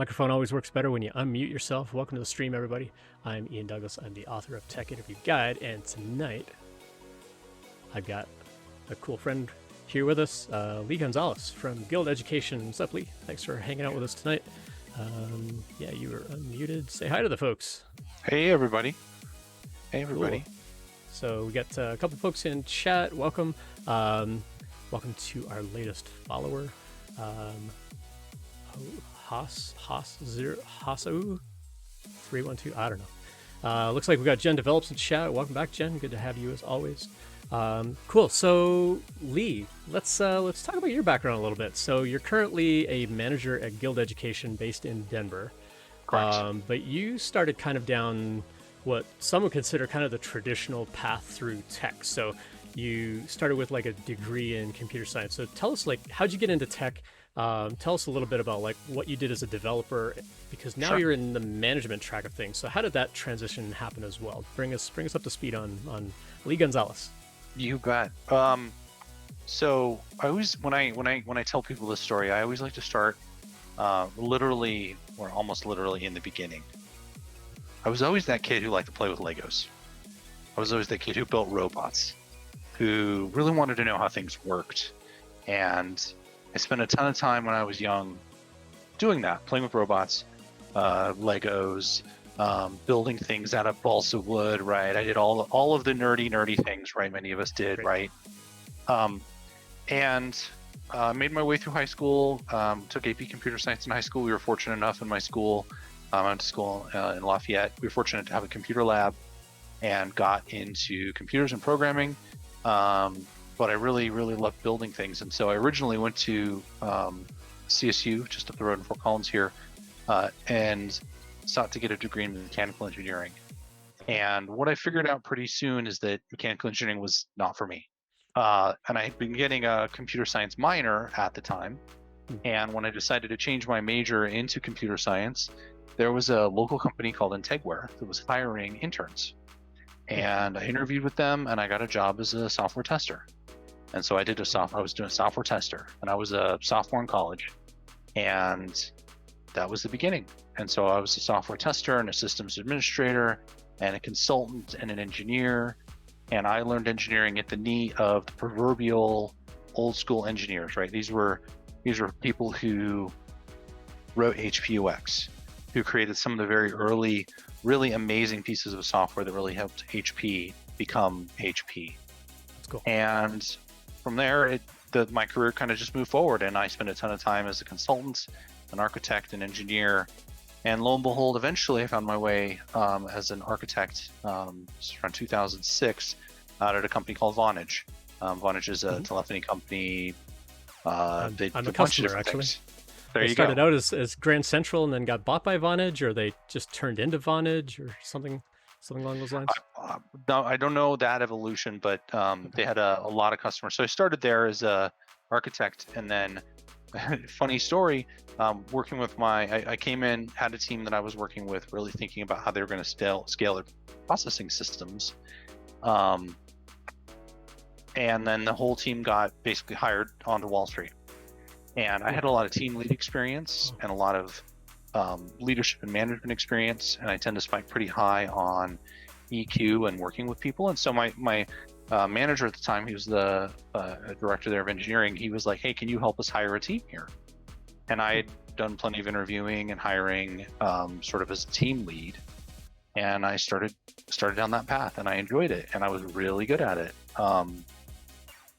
Microphone always works better when you unmute yourself. Welcome to the stream, everybody. I'm Ian Douglas. I'm the author of Tech Interview Guide, and tonight I've got a cool friend here with us, Lee Gonzalez from Guild Education. What's up, Lee? Thanks for hanging out with us tonight. Yeah, you were unmuted. Say hi to the folks. Hey, everybody. Hey, everybody. Cool. So we got a couple folks in chat. Welcome. Welcome to our latest follower. Hasu 312. I don't know. Looks like we got Jen Develops in chat. Welcome back, Jen. Good to have you as always. Cool. So Lee, let's talk about your background a little bit. So you're currently a manager at Guild Education based in Denver. Correct. But you started kind of down what some would consider kind of the traditional path through tech. So you started with like a degree in computer science. So tell us, like, how'd you get into tech? Tell us a little bit about like what you did as a developer, because now you're in the management track of things. So how did that transition happen as well? Bring us up to speed on Lee Gonzalez. You bet. So I always, when I tell people this story, I always like to start literally, or almost literally, in the beginning. I was always that kid who liked to play with Legos. I was always that kid who built robots, who really wanted to know how things worked. And I spent a ton of time when I was young doing that, playing with robots, Legos, building things out of balsa wood, right? I did all of the nerdy things, right? Many of us did, right? And made my way through high school, took AP Computer Science in high school. We were fortunate enough in my school, I went to school in Lafayette. We were fortunate to have a computer lab and got into computers and programming. But I really loved building things. And so I originally went to CSU, just up the road in Fort Collins here, and sought to get a degree in mechanical engineering. And what I figured out pretty soon is that mechanical engineering was not for me. And I had been getting a computer science minor at the time. And when I decided to change my major into computer science, there was a local company called Integrware that was hiring interns. And I interviewed with them, and I got a job as a software tester. And so I was doing a software tester, and I was a sophomore in college, and that was the beginning. And so I was a software tester and a systems administrator and a consultant and an engineer. And I learned engineering at the knee of the proverbial old school engineers, right? These were people who wrote HPUX, who created some of the very early, really amazing pieces of software that really helped HP become HP. That's cool. And from there, my career kind of just moved forward, and I spent a ton of time as a consultant, an architect, an engineer, and lo and behold, eventually I found my way as an architect around 2006 out at a company called Vonage. Vonage is a telephony company. They do a bunch of different things. There you go. They started out as Grand Central and then got bought by Vonage, or they just turned into Vonage, or something along those lines? No, I don't know that evolution, but they had a lot of customers. So I started there as a architect, and then funny story, working with I came in, had a team that I was working with, really thinking about how they were going to scale their processing systems. And then the whole team got basically hired onto Wall Street. And I had a lot of team lead experience and a lot of leadership and management experience, and I tend to spike pretty high on EQ and working with people. And so my manager at the time, he was the director there of engineering, he was like, hey, can you help us hire a team here? And I had done plenty of interviewing and hiring sort of as a team lead, and I started down that path, and I enjoyed it, and I was really good at it.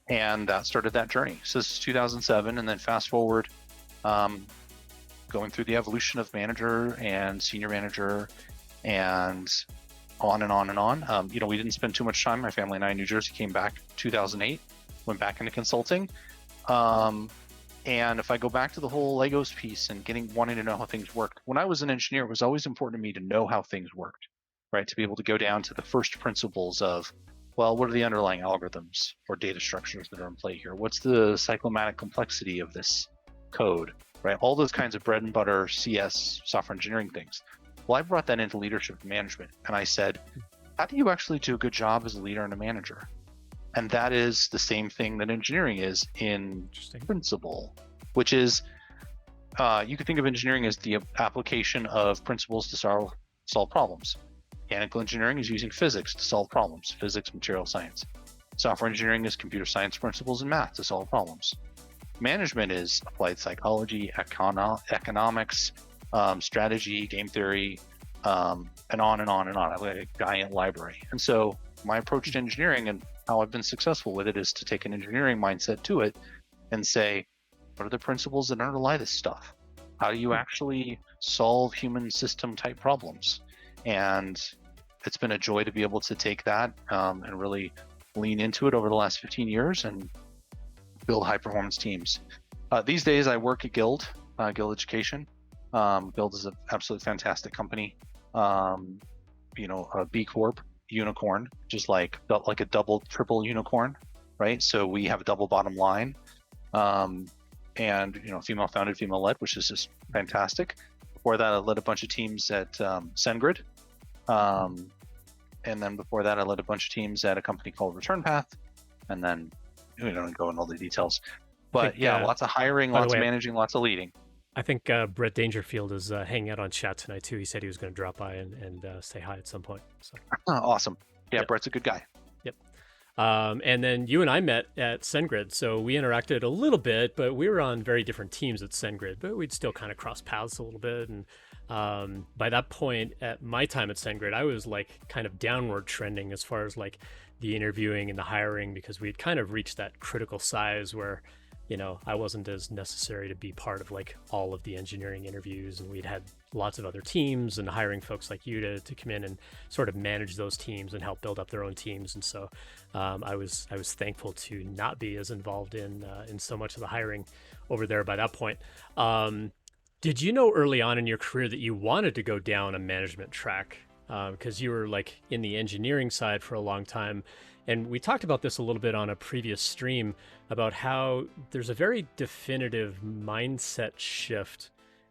And that started that journey. So this is 2007, and then fast forward, going through the evolution of manager and senior manager, and on and on and on. We didn't spend too much time. My family and I in New Jersey came back 2008, went back into consulting. And if I go back to the whole Legos piece and wanting to know how things worked, when I was an engineer, it was always important to me to know how things worked, right? To be able to go down to the first principles of, well, what are the underlying algorithms or data structures that are in play here? What's the cyclomatic complexity of this code, right? All those kinds of bread and butter CS software engineering things. Well, I brought that into leadership and management, and I said, how do you actually do a good job as a leader and a manager? And that is the same thing that engineering is in principle, which is you could think of engineering as the application of principles to solve problems. Mechanical engineering is using physics to solve problems, physics, material science. Software engineering is computer science principles and math to solve problems. Management is applied psychology, economics, strategy, game theory, and on and on and on. I have a giant library. And so my approach to engineering and how I've been successful with it is to take an engineering mindset to it and say, what are the principles that underlie this stuff? How do you actually solve human system type problems? And it's been a joy to be able to take that and really lean into it over the last 15 years and build high performance teams. These days I work at Guild Education. Guild is an absolutely fantastic company. A B Corp unicorn, just like a double, triple unicorn, right? So we have a double bottom line. And female founded, female led, which is just fantastic. Before that, I led a bunch of teams at SendGrid. And then before that, I led a bunch of teams at a company called Return Path. And then we don't go into all the details. But lots of hiring, lots of managing, lots of leading. I think Brett Dangerfield is hanging out on chat tonight too. He said he was going to drop by and say hi at some point. So. Awesome. Yeah, yep. Brett's a good guy. Yep. And then you and I met at SendGrid, so we interacted a little bit, but we were on very different teams at SendGrid, but we'd still kind of cross paths a little bit. And by that point, at my time at SendGrid, I was like kind of downward trending as far as like the interviewing and the hiring, because we had kind of reached that critical size where, I wasn't as necessary to be part of like all of the engineering interviews, and we'd had lots of other teams and hiring folks like you to come in and sort of manage those teams and help build up their own teams. And so I was thankful to not be as involved in so much of the hiring over there by that point. Did you know early on in your career that you wanted to go down a management track? Because you were like in the engineering side for a long time. And we talked about this a little bit on a previous stream about how there's a very definitive mindset shift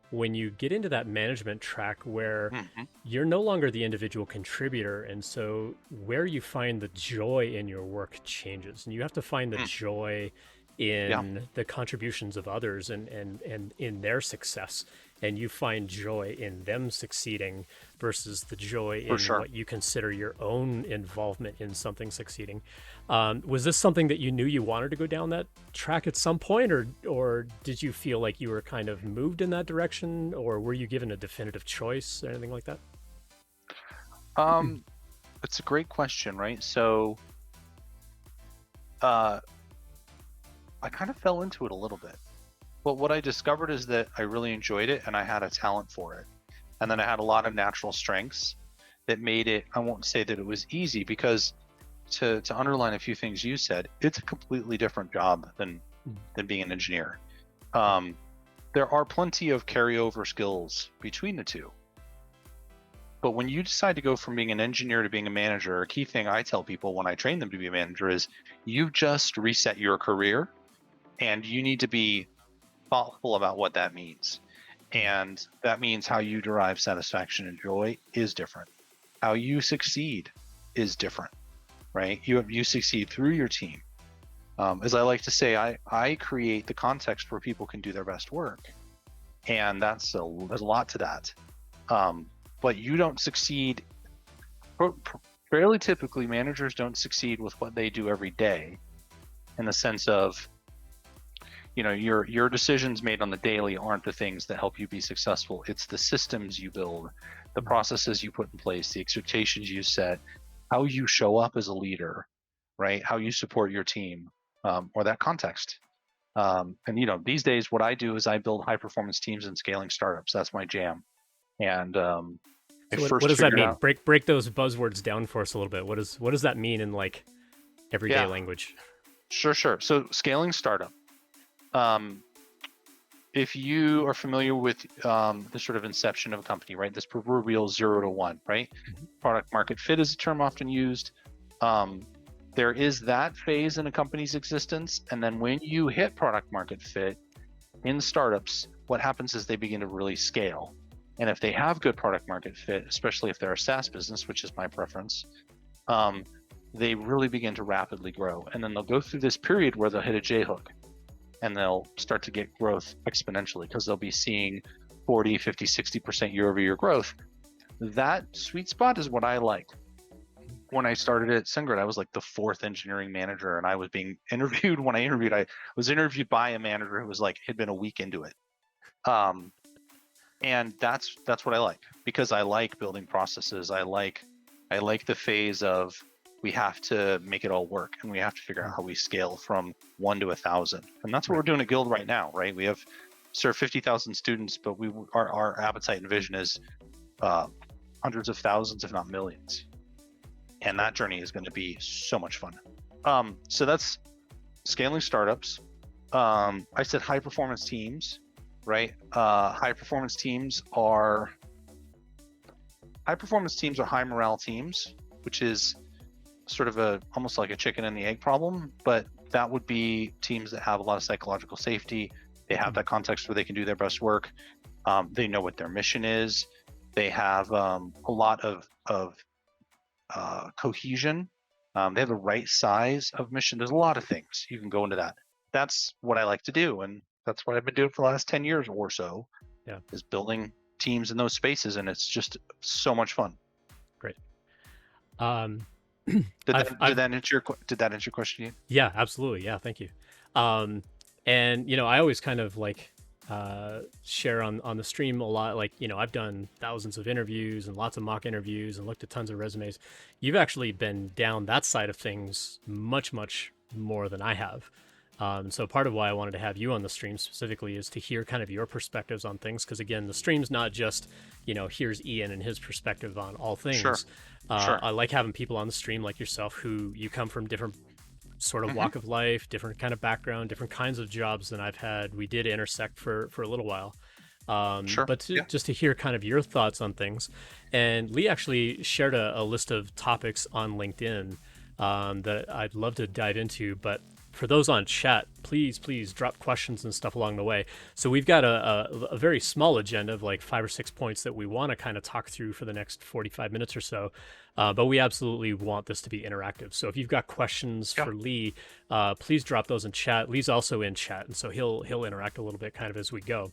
when you get into that management track where you're no longer the individual contributor. And so where you find the joy in your work changes, and you have to find the joy in the contributions of others and in their success. And you find joy in them succeeding versus the joy in what you consider your own involvement in something succeeding. Was this something that you knew you wanted to go down that track at some point, or did you feel like you were kind of moved in that direction, or were you given a definitive choice or anything like that? It's a great question, right? So I kind of fell into it a little bit. But what I discovered is that I really enjoyed it and I had a talent for it. And then I had a lot of natural strengths that made it, I won't say that it was easy, because to underline a few things you said, it's a completely different job than being an engineer. There are plenty of carryover skills between the two. But when you decide to go from being an engineer to being a manager, a key thing I tell people when I train them to be a manager is you've just reset your career, and you need to be thoughtful about what that means. And that means how you derive satisfaction and joy is different. How you succeed is different, right? You succeed through your team. As I like to say, I create the context where people can do their best work. And there's a lot to that. But you don't succeed, fairly typically managers don't succeed with what they do every day, in the sense of, your decisions made on the daily aren't the things that help you be successful. It's the systems you build, the processes you put in place, the expectations you set, how you show up as a leader, right? How you support your team, or that context. And these days what I do is I build high performance teams and scaling startups. That's my jam. And so what does that mean? Break those buzzwords down for us a little bit. What does that mean in like everyday language? Sure. So scaling startup. If you are familiar with the sort of inception of a company, right? This proverbial 0 to 1, right? Product market fit is a term often used. There is that phase in a company's existence. And then when you hit product market fit in startups, what happens is they begin to really scale. And if they have good product market fit, especially if they're a SaaS business, which is my preference, they really begin to rapidly grow. And then they'll go through this period where they'll hit a J-hook. and they'll start to get growth exponentially because they'll be seeing 40, 50, 60% year over year growth. That sweet spot is what I like. When I started at SendGrid, I was like the 4th engineering manager, and I was being interviewed. When I interviewed, I was interviewed by a manager who was like, had been a week into it. And that's what I like, because I like building processes. I like the phase of, we have to make it all work, and we have to figure out how we scale from 1 to 1,000. And that's what we're doing at Guild right now, right? We have served 50,000 students, but our appetite and vision is hundreds of thousands, if not millions. And that journey is going to be so much fun. So that's scaling startups. I said high performance teams, right? High performance teams are high morale teams, which is sort of almost like a chicken and the egg problem, but that would be teams that have a lot of psychological safety. They have that context where they can do their best work. They know what their mission is. They have a lot of cohesion. They have the right size of mission. There's a lot of things you can go into that. That's what I like to do, and that's what I've been doing for the last 10 years or so. Yeah, is building teams in those spaces, and it's just so much fun. Great. Did that answer your question? Yeah, absolutely. Yeah, thank you. And I always kind of like share on the stream a lot. Like, I've done thousands of interviews and lots of mock interviews and looked at tons of resumes. You've actually been down that side of things much, much more than I have. So part of why I wanted to have you on the stream specifically is to hear kind of your perspectives on things. Because again, the stream's not just, here's Ian and his perspective on all things. Sure. I like having people on the stream like yourself who you come from different sort of walk of life, different kind of background, different kinds of jobs than I've had. We did intersect for a little while. But just to hear kind of your thoughts on things. And Lee actually shared a list of topics on LinkedIn that I'd love to dive into, but for those on chat, please drop questions and stuff along the way. So we've got a very small agenda of like 5 or 6 points that we want to kind of talk through for the next 45 minutes or so. But we absolutely want this to be interactive. So if you've got questions for Lee, please drop those in chat. Lee's also in chat, and so he'll interact a little bit kind of as we go.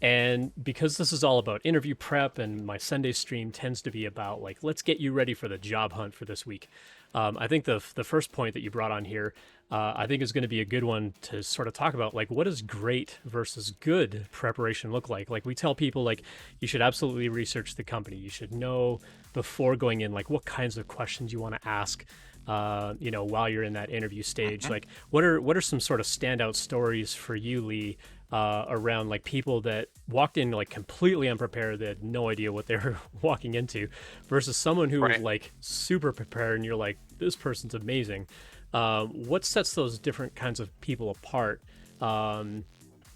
And because this is all about interview prep, and my Sunday stream tends to be about like, let's get you ready for the job hunt for this week. I think the first point that you brought on here, I think is going to be a good one to sort of talk about, like, what does great versus good preparation look like? Like, we tell people, like, you should absolutely research the company. You should know before going in, like, what kinds of questions you want to ask, while you're in that interview stage. Like, what are some sort of standout stories for you, Lee, around like people that walked in like completely unprepared, they had no idea what they were walking into, versus someone who was like super prepared and you're like, this person's amazing. What sets those different kinds of people apart? And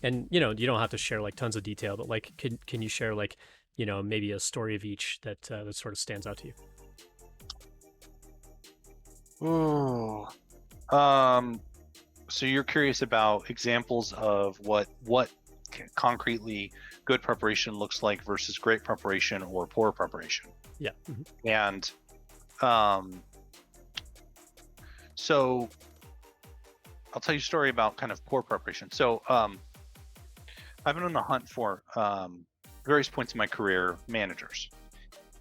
you don't have to share like tons of detail, but like can you share like maybe a story of each that sort of stands out to you? So you're curious about examples of what concretely good preparation looks like versus great preparation or poor preparation. Yeah. And so I'll tell you a story about kind of poor preparation. So I've been on the hunt for various points in my career managers,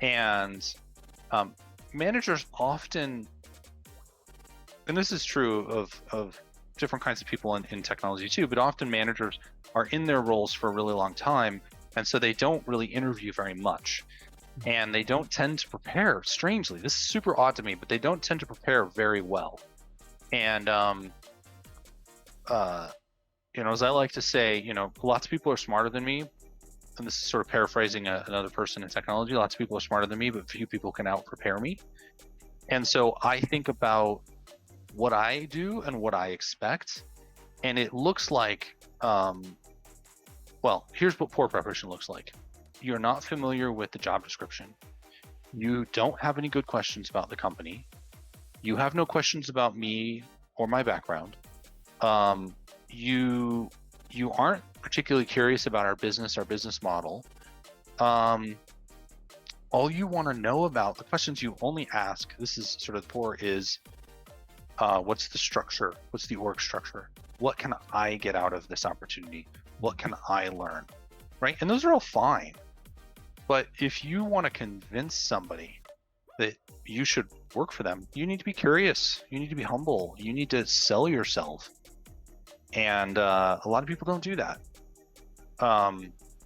and managers often, and this is true of different kinds of people in technology too, but often managers are in their roles for a really long time, and so they don't really interview very much, and they don't tend to prepare. Strangely, this is super odd to me, but they don't tend to prepare very well. And as I like to say, lots of people are smarter than me, and this is sort of paraphrasing another person in technology. Lots of people are smarter than me, but few people can out prepare me. And so I think about what I do and what I expect, and it looks like, here's what poor preparation looks like. You're not familiar with the job description. You don't have any good questions about the company. You have no questions about me or my background. You aren't particularly curious about our business model. All you want to know about, the questions you only ask, this is sort of poor, is what's the structure? What's the org structure? what can I get out of this opportunity? What can I learn? Right? And those are all fine. But if you want to convince somebody that you should work for them, you need to be curious. You need to be humble. You need to sell yourself. And a lot of people don't do that.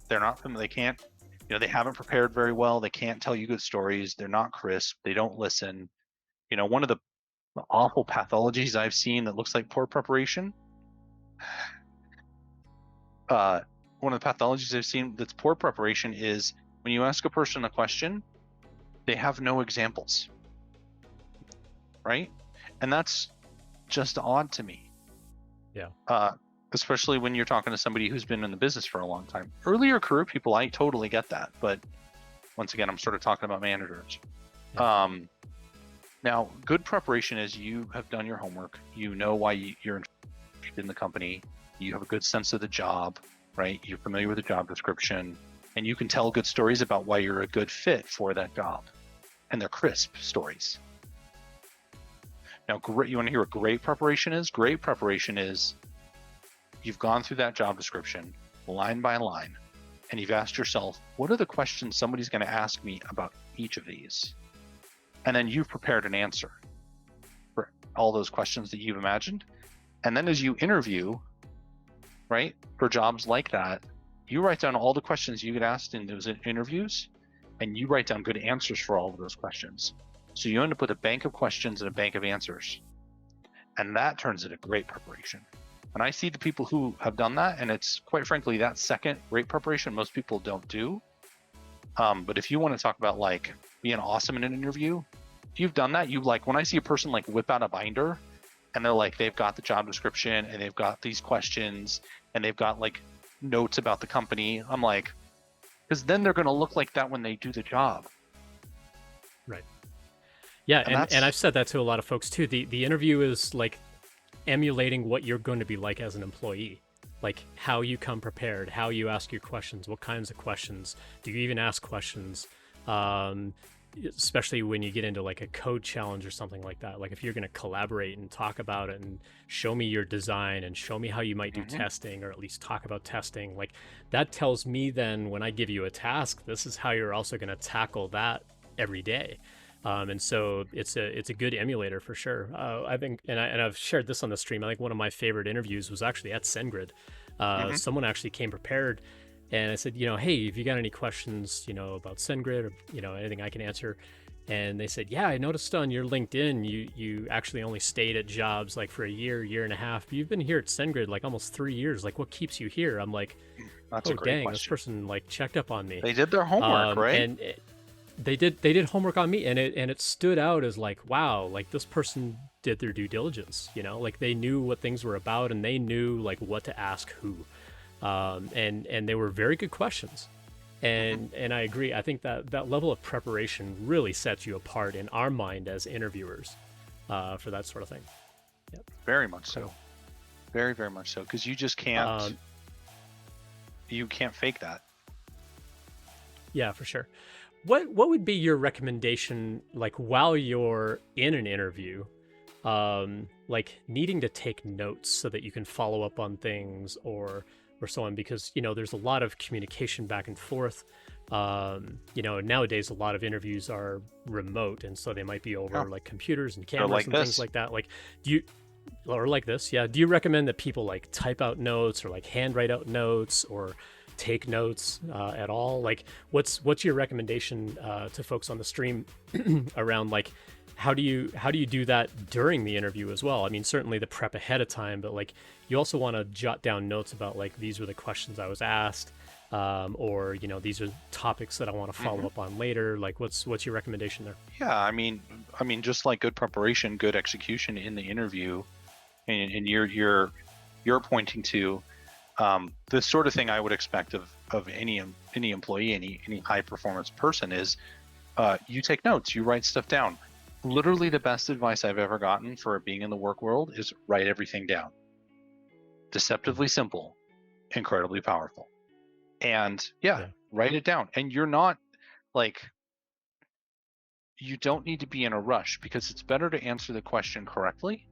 They're not, they can't, they haven't prepared very well. They can't tell you good stories. They're not crisp. They don't listen. One of the awful pathologies I've seen that looks like poor preparation, one of the pathologies I've seen that's poor preparation is when you ask a person a question, they have no examples, right? And that's just odd to me. Yeah. Especially when you're talking to somebody who's been in the business for a long time. Earlier career people, I totally get that. But once again, I'm sort of talking about managers. Yeah. Now, good preparation is you have done your homework. You know why you're interested in the company. You have a good sense of the job, right? You're familiar with the job description. And you can tell good stories about why you're a good fit for that job. And they're crisp stories. Now, you want to hear what great preparation is? Great preparation is you've gone through that job description line by line, and you've asked yourself, what are the questions somebody's going to ask me about each of these? And then you've prepared an answer for all those questions that you've imagined. And then as you interview, right, for jobs like that, you write down all the questions you get asked in those interviews, and you write down good answers for all of those questions. So you end up with a bank of questions and a bank of answers. And that turns into great preparation. And I see the people who have done that, and it's quite frankly, that second great preparation, most people don't do. But if you want to talk about like being awesome in an interview, if you've done that, when I see a person like whip out a binder and they're like, they've got the job description and they've got these questions and they've got like notes about the company, I'm like, because then they're going to look like that when they do the job. Right. Yeah. And I've said that to a lot of folks too. The interview is like emulating what you're going to be like as an employee, like how you come prepared, how you ask your questions, what kinds of questions, do you even ask questions? Especially when you get into like a code challenge or something like that. Like if you're going to collaborate and talk about it and show me your design and show me how you might do testing, or at least talk about testing, like that tells me then when I give you a task, this is how you're also going to tackle that every day. And so it's a good emulator for sure. I think, and I've shared this on the stream. I think one of my favorite interviews was actually at SendGrid. Someone actually came prepared, and I said, hey, if you got any questions, about SendGrid or anything I can answer. And they said, yeah, I noticed on your LinkedIn you actually only stayed at jobs like for a year and a half. But you've been here at SendGrid like almost 3 years. Like, what keeps you here? I'm like, that's a great question. This person like checked up on me. They did their homework, right? And they did homework on me, and it stood out as like, wow, like this person did their due diligence, like they knew what things were about and they knew like what to ask who, and they were very good questions, and I agree. I think that level of preparation really sets you apart in our mind as interviewers, for that sort of thing. Yep. Very much so, very, very much so, because you just can't you can't fake that. Yeah, for sure. What would be your recommendation, like while you're in an interview, like needing to take notes so that you can follow up on things or so on, because there's a lot of communication back and forth. Nowadays a lot of interviews are remote, and so they might be over like computers and cameras and things like that. Like, do you recommend that people like type out notes or like handwrite out notes or take notes at all? Like what's your recommendation to folks on the stream around like how do you do that during the interview as well? I mean, certainly the prep ahead of time, but like you also want to jot down notes about like these were the questions I was asked, or these are topics that I want to follow up on later. Like what's your recommendation there? Yeah, I mean just like good preparation, good execution in the interview, and you're pointing to the sort of thing I would expect of any employee, any high performance person is you take notes, you write stuff down. Literally the best advice I've ever gotten for being in the work world is write everything down. Deceptively simple, incredibly powerful. And write it down. And you're not like, you don't need to be in a rush, because it's better to answer the question correctly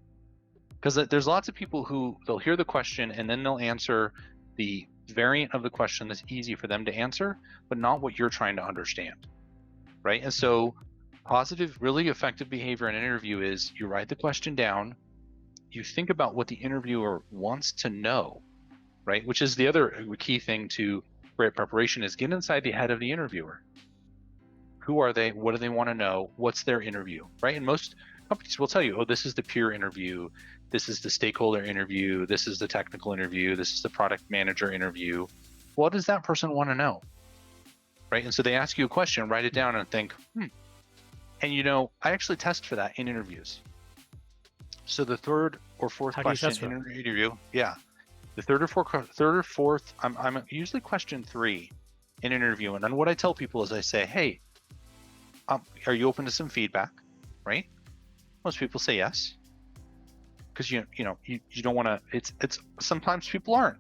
Because there's lots of people who they'll hear the question and then they'll answer the variant of the question that's easy for them to answer, but not what you're trying to understand, right? And so positive, really effective behavior in an interview is you write the question down, you think about what the interviewer wants to know, right? Which is the other key thing to great preparation is get inside the head of the interviewer. Who are they? What do they want to know? What's their interview, right? And most companies will tell you, oh, this is the peer interview, this is the stakeholder interview, this is the technical interview, this is the product manager interview. What does that person want to know, right? And so they ask you a question, write it down and think, And I actually test for that in interviews. So the third or fourth question in an interview, the third or fourth, I'm usually question 3 in an interview. And then what I tell people is I say, hey, are you open to some feedback, right? Most people say yes, because you don't want to. It's sometimes people aren't.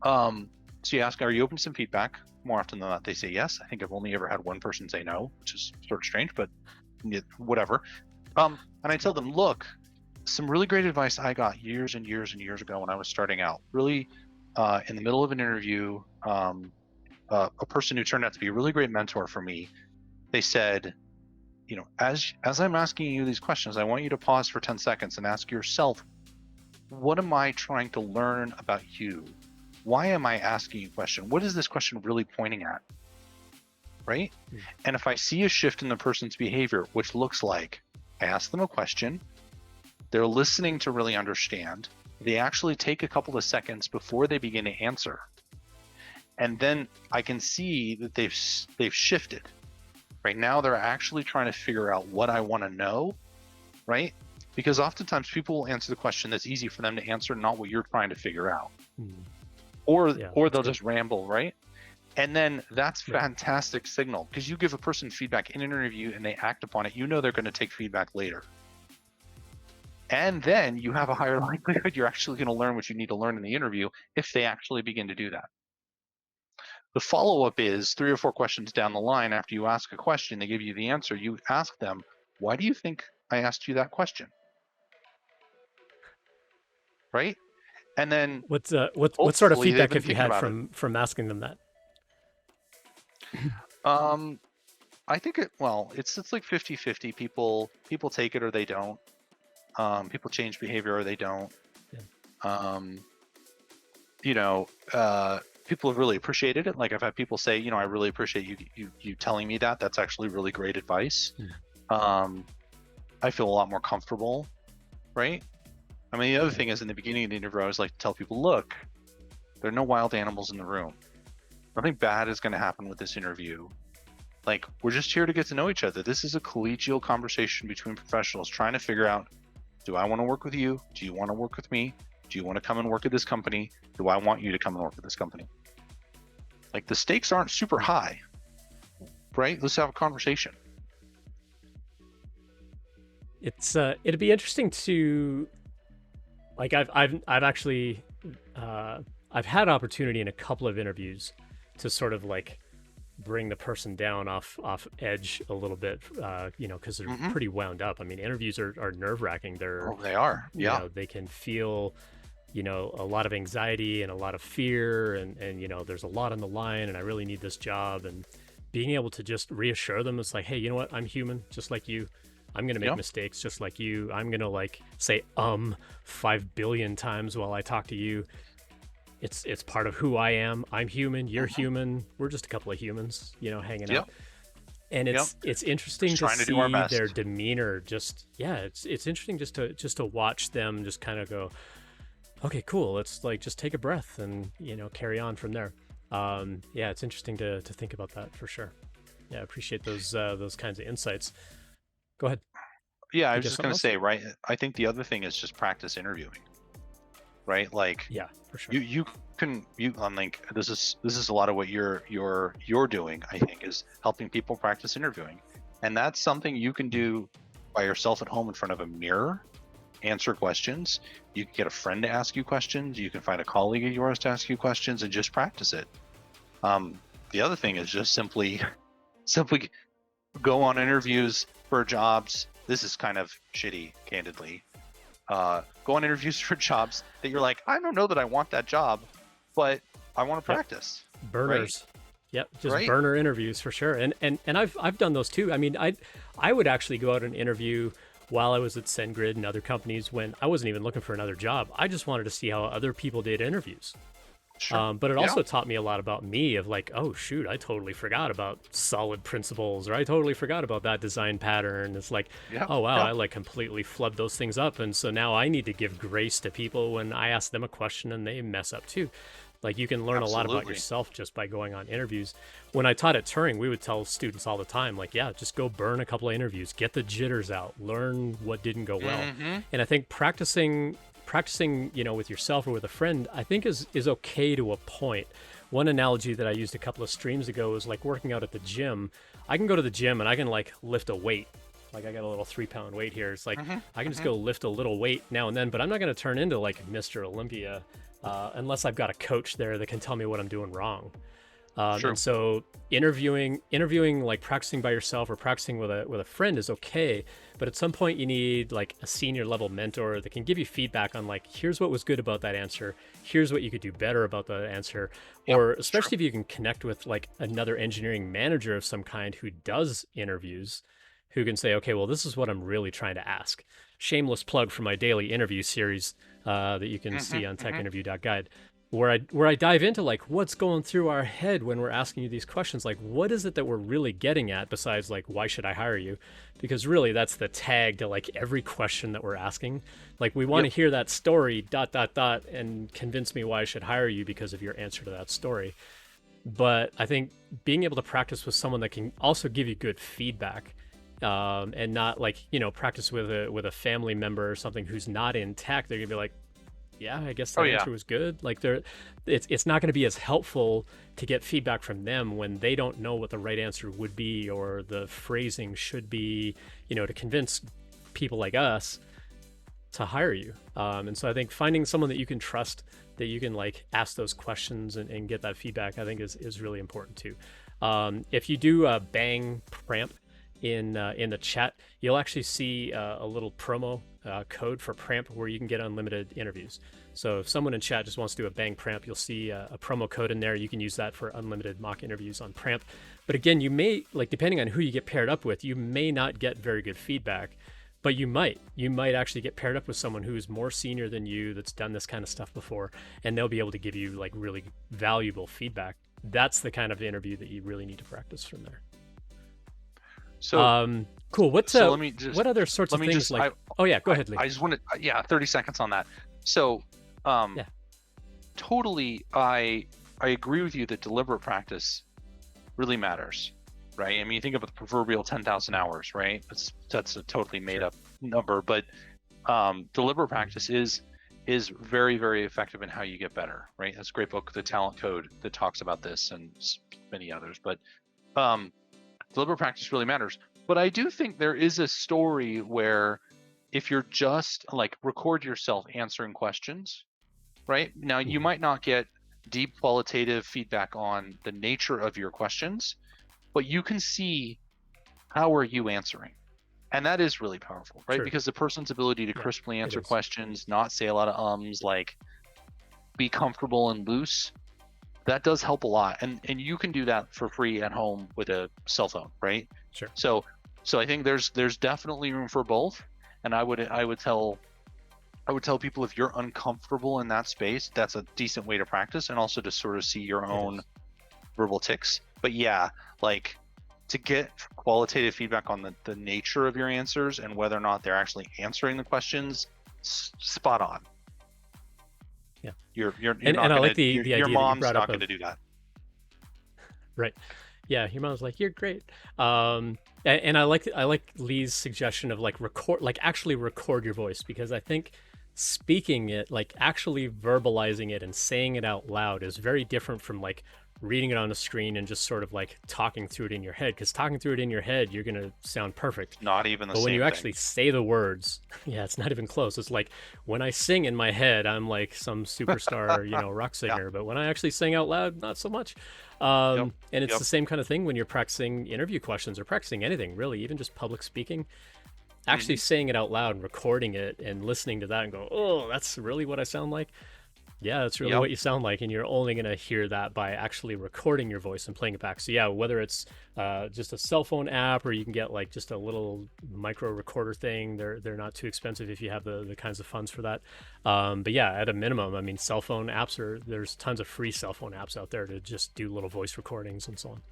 So you ask, are you open to some feedback? More often than not, they say yes. I think I've only ever had one person say no, which is sort of strange, but whatever. And I tell them, look, some really great advice I got years and years and years ago when I was starting out. Really, in the middle of an interview, a person who turned out to be a really great mentor for me. They said, as I'm asking you these questions, I want you to pause for 10 seconds and ask yourself, what am I trying to learn about you? Why am I asking you a question? What is this question really pointing at? Right? And if I see a shift in the person's behavior, which looks like I ask them a question, they're listening to really understand, they actually take a couple of seconds before they begin to answer. And then I can see that they've shifted. Right now, they're actually trying to figure out what I want to know, right? Because oftentimes people will answer the question that's easy for them to answer, not what you're trying to figure out. Or they'll just ramble, right? And then that's fantastic signal, because you give a person feedback in an interview and they act upon it, they're going to take feedback later. And then you have a higher likelihood you're actually going to learn what you need to learn in the interview if they actually begin to do that. The follow-up is 3 or 4 questions down the line. After you ask a question, they give you the answer. You ask them, why do you think I asked you that question? Right? And then what sort of feedback have you had from asking them that? I think it's like 50-50. People take it or they don't. People change behavior or they don't. People have really appreciated it. Like I've had people say, I really appreciate you telling me that. That's actually really great advice. I feel a lot more comfortable, right? I mean, the other thing is in the beginning of the interview, I always like to tell people, look, there are no wild animals in the room. Nothing bad is going to happen with this interview. Like, we're just here to get to know each other. This is a collegial conversation between professionals trying to figure out, do I want to work with you? Do you want to work with me? Do you want to come and work at this company? Do I want you to come and work at this company? Like, the stakes aren't super high, right? Let's have a conversation. It'd be interesting to, like, I've actually I've had opportunity in a couple of interviews to sort of like bring the person down off edge a little bit, because they're pretty wound up. I mean, interviews are nerve-wracking. They are. Yeah. They can feel, a lot of anxiety and a lot of fear, and there's a lot on the line, and I really need this job. And being able to just reassure them, it's like, hey, you know what? I'm human, just like you. I'm gonna make mistakes just like you. I'm gonna say 5 billion times while I talk to you. It's part of who I am. I'm human. You're human. We're just a couple of humans, hanging out. And it's interesting to see their demeanor. It's interesting just to watch them just kind of go, okay, cool. Let's just take a breath and carry on from there. It's interesting to think about that for sure. Yeah, I appreciate those kinds of insights. Go ahead. Yeah, I was just going to say, right? I think the other thing is just practice interviewing. Right, like for sure. You can like this is a lot of what you're doing. I think is helping people practice interviewing, and that's something you can do by yourself at home in front of a mirror. Answer questions. You can get a friend to ask you questions. You can find a colleague of yours to ask you questions, and just practice it. The other thing is just simply go on interviews for jobs. This is kind of shitty, candidly. go on interviews for jobs that you're like, I don't know that I want that job, but I want to practice. Burners. Right? Yep, just Right? burner interviews for sure. And I've done those too. I mean, I would actually go out and interview while I was at SendGrid and other companies when I wasn't even looking for another job. I just wanted to see how other people did interviews. Sure. But it Yeah. also taught me a lot about me of like, oh shoot, I totally forgot about solid principles, or I totally forgot about that design pattern. It's like, Yeah. oh wow, Yeah. I like completely flubbed those things up. And so now I need to give grace to people when I ask them a question and they mess up too. Like you can learn a lot about Absolutely. yourself just by going on interviews. When I taught at Turing, we would tell students all the time, like, yeah, just go burn a couple of interviews, get the jitters out, learn what didn't go well. Mm-hmm. And I think practicing, with yourself or with a friend, I think is okay to a point. One analogy that I used a couple of streams ago was like working out at the gym. I can go to the gym and I can like lift a weight. Like I got a little 3-pound weight here. It's like I can just go lift a little weight now and then, but I'm not going to turn into like Mr. Olympia unless I've got a coach there that can tell me what I'm doing wrong. Sure. And so interviewing, like practicing by yourself or practicing with a friend is okay. But at some point you need like a senior level mentor that can give you feedback on like, here's what was good about that answer. Here's what you could do better about that answer. Or especially if you can connect with like another engineering manager of some kind who does interviews, who can say, okay, well, this is what I'm really trying to ask. Shameless plug for my daily interview series that you can see on techinterview.guide, where I dive into like what's going through our head when we're asking you these questions. Like, what is it that we're really getting at besides like, why should I hire you? Because really that's the tag to like every question that we're asking. Like we want to hear that story ... and convince me why I should hire you because of your answer to that story. But I think being able to practice with someone that can also give you good feedback, and not like, practice with a family member or something who's not in tech. They're gonna be like, yeah, I guess that answer was good. Like it's not going to be as helpful to get feedback from them when they don't know what the right answer would be or the phrasing should be, to convince people like us to hire you. And so I think finding someone that you can trust, that you can like ask those questions and get that feedback, I think is really important too. If you do bang Pramp in the chat, you'll actually see a little promo code for Pramp where you can get unlimited interviews. So if someone in chat just wants to do a bang Pramp, you'll see a promo code in there. You can use that for unlimited mock interviews on Pramp. But again, you may, like, depending on who you get paired up with, you may not get very good feedback, but you might actually get paired up with someone who's more senior than you, that's done this kind of stuff before, and they'll be able to give you like really valuable feedback. That's the kind of interview that you really need to practice from there. So cool. What other sorts of things just, like? Oh yeah, go ahead, Lee. I just wanted 30 seconds on that. So totally, I agree with you that deliberate practice really matters, right? I mean, you think about the proverbial 10,000 hours, right? That's a totally made up number, but deliberate practice is very, very effective in how you get better, right? That's a great book, The Talent Code, that talks about this, and many others. But deliberate practice really matters. But I do think there is a story where if you're just like record yourself answering questions, right? Now you might not get deep qualitative feedback on the nature of your questions, but you can see how are you answering. And that is really powerful, right? Sure. Because the person's ability to crisply answer questions, not say a lot of like be comfortable and loose, that does help a lot. And you can do that for free at home with a cell phone, right? Sure. So I think there's definitely room for both. And I would tell people, if you're uncomfortable in that space, that's a decent way to practice, and also to sort of see your own verbal tics. But yeah, like to get qualitative feedback on the nature of your answers and whether or not they're actually answering the questions, spot on. Yeah. You're and not I gonna, like the your idea mom's that you brought not up going to do that. Right. Yeah, your mom's like, you're great. And I like Lee's suggestion of like actually record your voice, because I think speaking it, like actually verbalizing it and saying it out loud, is very different from like reading it on a screen and just sort of like talking through it in your head. Because talking through it in your head, you're gonna sound perfect. Not even the same. But when you thing. actually say the words, yeah, it's not even close. It's like when I sing in my head, I'm like some superstar, rock singer. But when I actually sing out loud, not so much. And it's the same kind of thing when you're practicing interview questions or practicing anything, really, even just public speaking. actually saying it out loud and recording it and listening to that and go, oh, that's really what I sound like. Yeah, that's really Yep. what you sound like, and you're only going to hear that by actually recording your voice and playing it back. So yeah, whether it's just a cell phone app, or you can get like just a little micro recorder thing, they're not too expensive if you have the kinds of funds for that. But yeah, at a minimum, I mean, cell phone apps there's tons of free cell phone apps out there to just do little voice recordings and so on.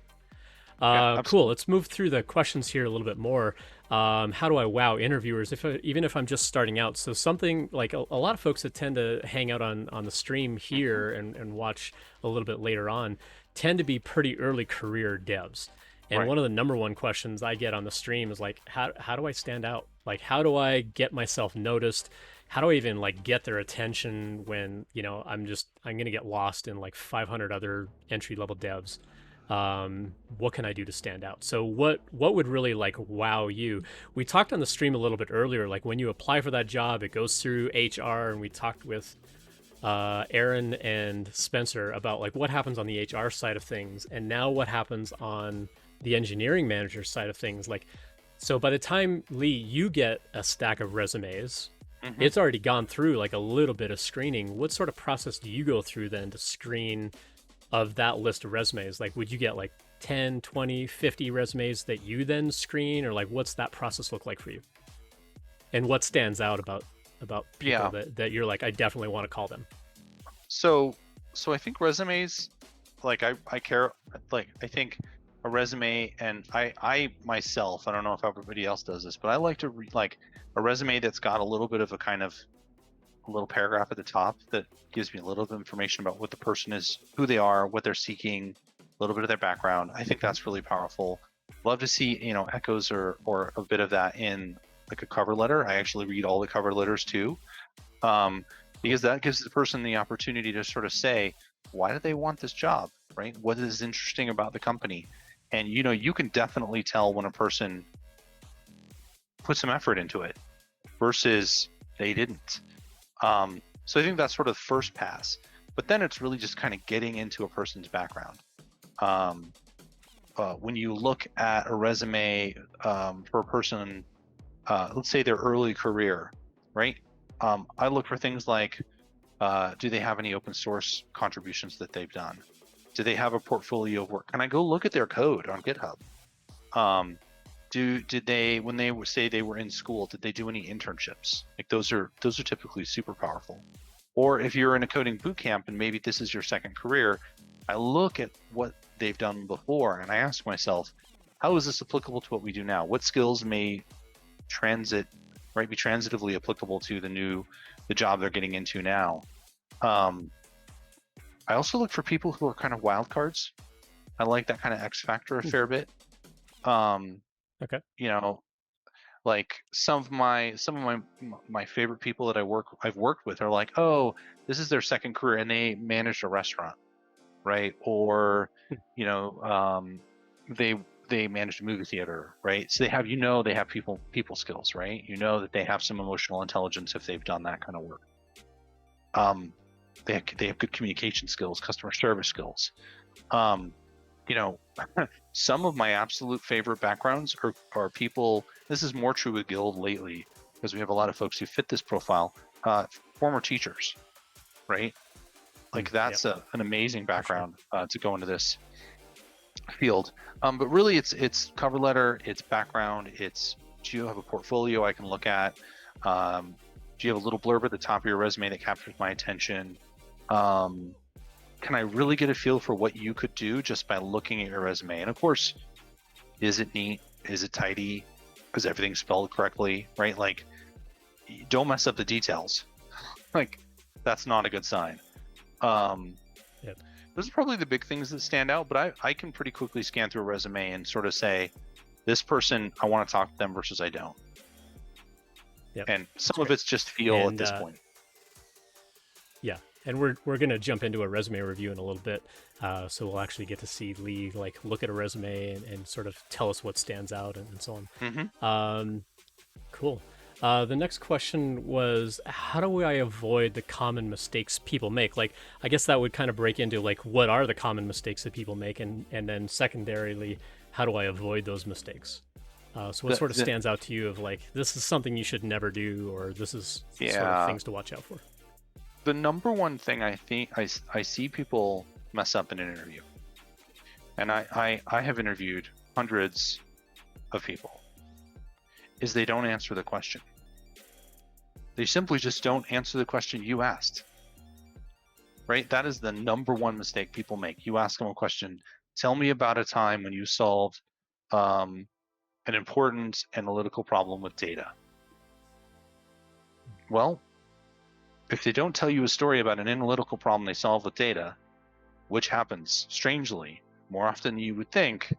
Yeah, Cool. absolutely. Let's move through the questions here a little bit more. How do I wow interviewers, even if I'm just starting out? So something like a lot of folks that tend to hang out on the stream here and watch a little bit later on tend to be pretty early career devs. And Right. one of the number one questions I get on the stream is like, how do I stand out? Like, how do I get myself noticed? How do I even like get their attention when, I'm going to get lost in like 500 other entry level devs? What can I do to stand out? So what would really like wow you? We talked on the stream a little bit earlier, like when you apply for that job, it goes through HR, and we talked with Aaron and Spencer about like what happens on the HR side of things, and now what happens on the engineering manager side of things. Like, so by the time, Lee, you get a stack of resumes, it's already gone through like a little bit of screening. What sort of process do you go through then to screen of that list of resumes? Like, would you get like 10, 20, 50 resumes that you then screen, or like what's that process look like for you? And what stands out about people Yeah. that you're like, I definitely want to call them? So I think resumes, like I care, like I think a resume, and I myself, I don't know if everybody else does this, but I like to read like a resume that's got a little bit of a kind of a little paragraph at the top that gives me a little bit of information about what the person is, who they are, what they're seeking, a little bit of their background. I think that's really powerful. Love to see, echoes or a bit of that in like a cover letter. I actually read all the cover letters too, because that gives the person the opportunity to sort of say, why do they want this job, right? What is interesting about the company? And you can definitely tell when a person put some effort into it versus they didn't. So I think that's sort of the first pass, but then it's really just kind of getting into a person's background. When you look at a resume for a person, let's say their early career, right? I look for things like, do they have any open source contributions that they've done? Do they have a portfolio of work? Can I go look at their code on GitHub? Did they, when they say they were in school, did they do any internships? Like those are typically super powerful. Or if you're in a coding boot camp and maybe this is your second career, I look at what they've done before and I ask myself, how is this applicable to what we do now? What skills may be transitively applicable to the job they're getting into now? I also look for people who are kind of wild cards. I like that kind of X factor a fair bit. Okay. Like some of my favorite people that I've worked with are like, oh, this is their second career and they managed a restaurant, right? Or they managed a movie theater, right? So they have people skills, right? That they have some emotional intelligence if they've done that kind of work. They have good communication skills, customer service skills. Some of my absolute favorite backgrounds are people. This is more true with Guild lately because we have a lot of folks who fit this profile. Former teachers, right? Like that's an amazing background to go into this field. But really, it's cover letter, it's background, it's do you have a portfolio I can look at? Do you have a little blurb at the top of your resume that captures my attention? Can I really get a feel for what you could do just by looking at your resume? And of course, is it neat? Is it tidy? Is everything spelled correctly? Right? Like, don't mess up the details. Like, that's not a good sign. Those are probably the big things that stand out, but I can pretty quickly scan through a resume and sort of say, this person, I want to talk to them versus I don't. Yep. And some of it's just feel at this point. Yeah. And we're going to jump into a resume review in a little bit. So we'll actually get to see Lee like look at a resume and sort of tell us what stands out and so on. Cool. The next question was, how do I avoid the common mistakes people make? Like, I guess that would kind of break into like, what are the common mistakes that people make? And then secondarily, how do I avoid those mistakes? So what sort of stands out to you of like, this is something you should never do, or this is sort of things to watch out for? The number one thing I think I see people mess up in an interview, and I have interviewed hundreds of people, is they don't answer the question. They simply just don't answer the question you asked. Right? That is the number one mistake people make. You ask them a question, tell me about a time when you solved an important analytical problem with data. Well, if they don't tell you a story about an analytical problem they solved with data, which happens strangely more often than you would think,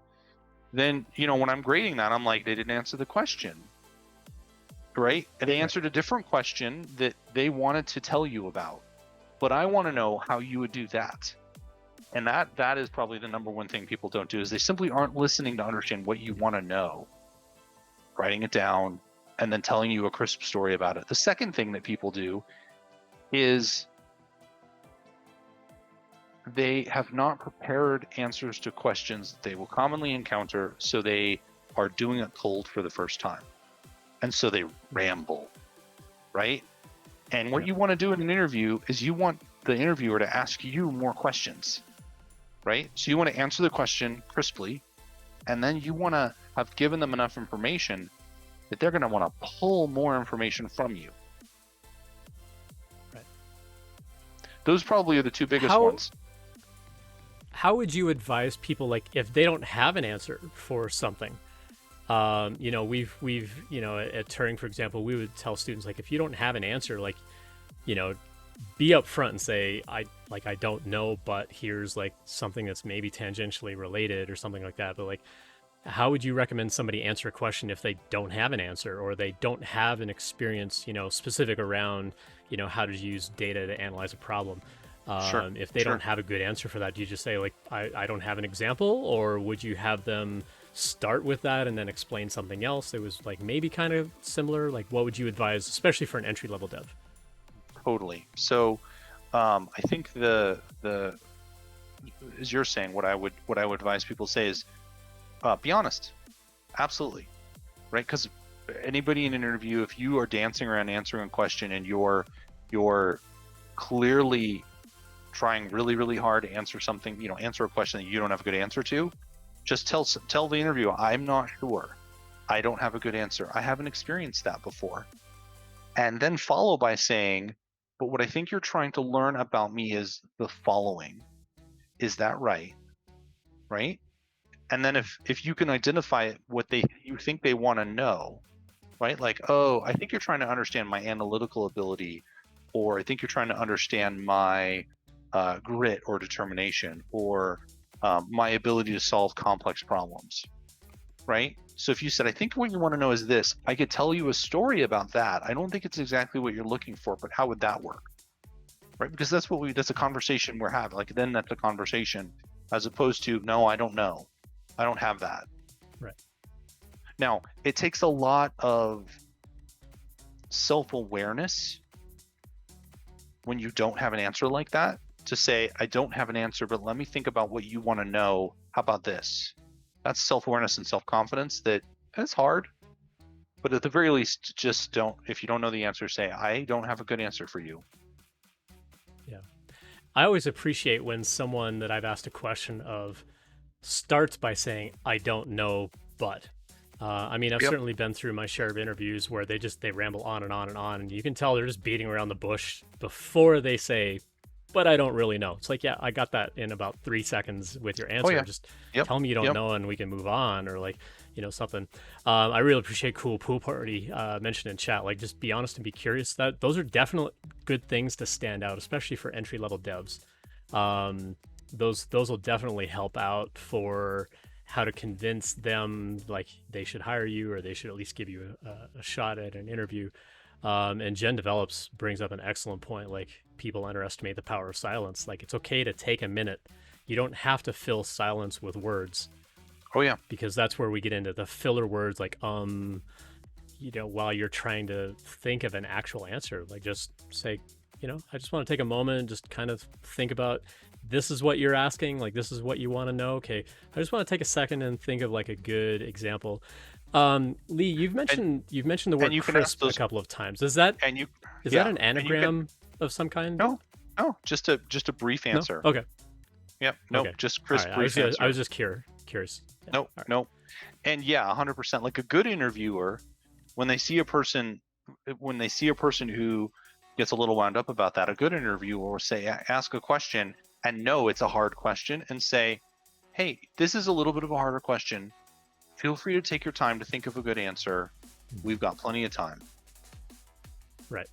then, when I'm grading that, I'm like, they didn't answer the question, right? And they answered a different question that they wanted to tell you about. But I want to know how you would do that. And that is probably the number one thing people don't do, is they simply aren't listening to understand what you want to know, writing it down, and then telling you a crisp story about it. The second thing that people do is they have not prepared answers to questions that they will commonly encounter, so they are doing it cold for the first time. And so they ramble, right? And what you want to do in an interview is you want the interviewer to ask you more questions, right? So you want to answer the question crisply, and then you want to have given them enough information that they're going to want to pull more information from you. Right. Those probably are the two biggest ones. How would you advise people, like, if they don't have an answer for something? We've at Turing, for example, we would tell students, like, if you don't have an answer, like, be upfront and say, I don't know, but here's like something that's maybe tangentially related or something like that. But like, how would you recommend somebody answer a question if they don't have an answer, or they don't have an experience, specific around, how to use data to analyze a problem? If they don't have a good answer for that, do you just say, like, I don't have an example, or would you have them start with that and then explain something else that was like maybe kind of similar? Like, what would you advise, especially for an entry-level dev? Totally. So I think the as you're saying, what I would advise people say is be honest. Absolutely. Right? Because anybody in an interview, if you are dancing around answering a question and you're clearly trying really, really hard to answer something, answer a question that you don't have a good answer to, just tell the interviewer, I'm not sure. I don't have a good answer. I haven't experienced that before. And then follow by saying, but what I think you're trying to learn about me is the following. Is that right? Right? And then if you can identify what you think they want to know, right? Like, oh, I think you're trying to understand my analytical ability, or I think you're trying to understand my grit or determination, or my ability to solve complex problems, right? So if you said, I think what you want to know is this, I could tell you a story about that. I don't think it's exactly what you're looking for, but how would that work? Right? Because that's a conversation we're having. Like, then that's a conversation, as opposed to, no, I don't know. I don't have that. Right. Now, it takes a lot of self-awareness when you don't have an answer like that, to say, I don't have an answer, but let me think about what you want to know. How about this? That's self-awareness and self-confidence that's hard. But at the very least, just don't, if you don't know the answer, say, I don't have a good answer for you. Yeah. I always appreciate when someone that I've asked a question of starts by saying, I don't know, but. I've certainly been through my share of interviews where they ramble on and on and on, and you can tell they're just beating around the bush before they say, but I don't really know. It's like, yeah, I got that in about 3 seconds with your answer. Just tell me you don't know and we can move on, or like, something. I really appreciate Cool Pool Party mentioned in chat. Like, just be honest and be curious. Those are definitely good things to stand out, especially for entry-level devs. Those will definitely help out for how to convince them, like, they should hire you, or they should at least give you a shot at an interview. And Jen Develops brings up an excellent point. Like, people underestimate the power of silence. Like, it's okay to take a minute. You don't have to fill silence with words. Oh yeah. Because that's where we get into the filler words, like, while you're trying to think of an actual answer. Like, just say, I just want to take a moment and just kind of think about, this is what you're asking, like, this is what you want to know. Okay, I just want to take a second and think of like a good example. Lee, and you've mentioned the and word you can ask crisp a those, couple of times. Is and you, that yeah, an and you can, anagram of some kind? no, no, just a brief No. answer. Okay. Yep, nope, Okay. just All crisp right. brief I was answer. just curious. Yeah. Nope, All right. nope. And yeah, 100%. Like a good interviewer, when they see a person, when they see a person who gets a little wound up about that, a good interviewer will say, ask a question and know it's a hard question and say, hey, this is a little bit of a harder question. Feel free to take your time to think of a good answer. We've got plenty of time, Right.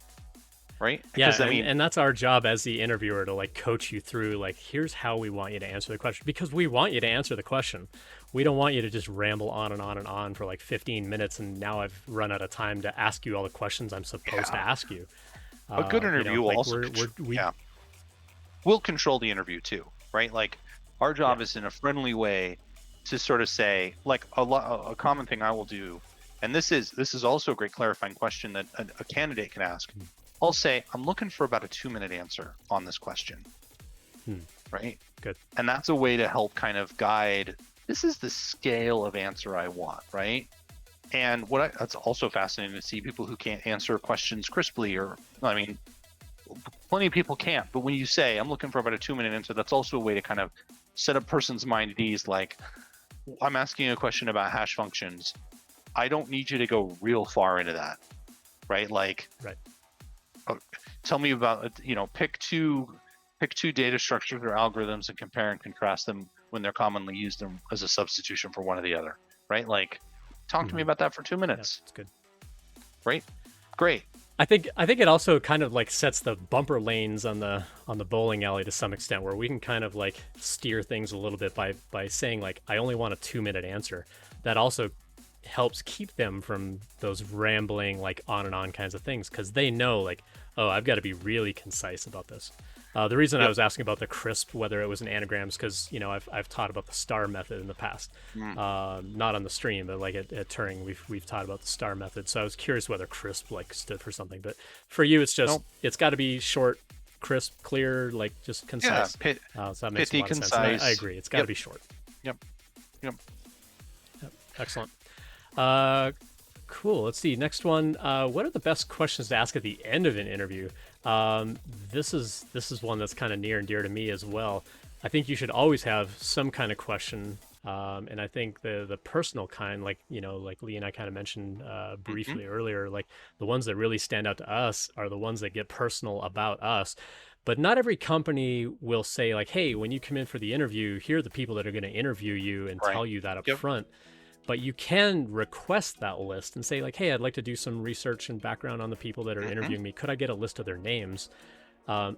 right? Yeah, Because I mean, and that's our job as the interviewer to like coach you through like here's how we want you to answer the question because we want you to answer the question. We don't want you to just ramble on and on and on for like 15 minutes and now I've run out of time to ask you all the questions I'm supposed to yeah, ask you. a good interview will Like also, we yeah, we'll control the interview too, right? Like our yeah. job is in a friendly way to sort of say, like a common thing I will do, and this is also a great clarifying question that a candidate can ask. I'll say, I'm looking for about a 2-minute answer on this question, Hmm, right? good. And that's a way to help kind of guide. This is the scale of answer I want, right? And that's also fascinating to see people who can't answer questions crisply, or I mean, plenty of people can't. But when you say, I'm looking for about a 2-minute answer, that's also a way to kind of set a person's mind at ease. Like, I'm asking a question about hash functions. I don't need you to go real far into that, right? Like, Right. tell me about, pick two data structures or algorithms and compare and contrast them when they're commonly used as a substitution for one or the other, right? Like, talk to me about that for 2 Yeah, minutes, it's good. right? Great. I think it also kind of like sets the bumper lanes on the bowling alley to some extent where we can kind of like steer things a little bit by saying like I only want a 2-minute answer. That also helps keep them from those rambling like on and on kinds of things because they know like oh I've got to be really concise about this. The reason I Yep. was asking about the crisp, whether it was an anagram, is because I've taught about the star method in the past, Mm. not on the stream, but like at Turing, we've taught about the star method. So I was curious whether crisp like stood for something, but for you, it's just Nope. it's got to be short, crisp, clear, like just Yeah. concise. So that makes a Pithy, lot of sense, and I concise. agree. It's got to Yep. be short. Yep. Yep. Yep. Excellent. Uh, cool. Let's see. Next one. What are the best questions to ask at the end of an interview? Um, this is one that's kind of near and dear to me as well. I think you should always have some kind of question, and I think the personal kind, like like Lee and I kind of mentioned Hmm. briefly earlier, like the ones that really stand out to us are the ones that get personal about us. But not every company will say like, "Hey, when you come in for the interview, here are the people that are going to interview you and Right. tell you that up Yep. front." But you can request that list and say like, hey, I'd like to do some research and background on the people that are Hmm. interviewing me. Could I get a list of their names?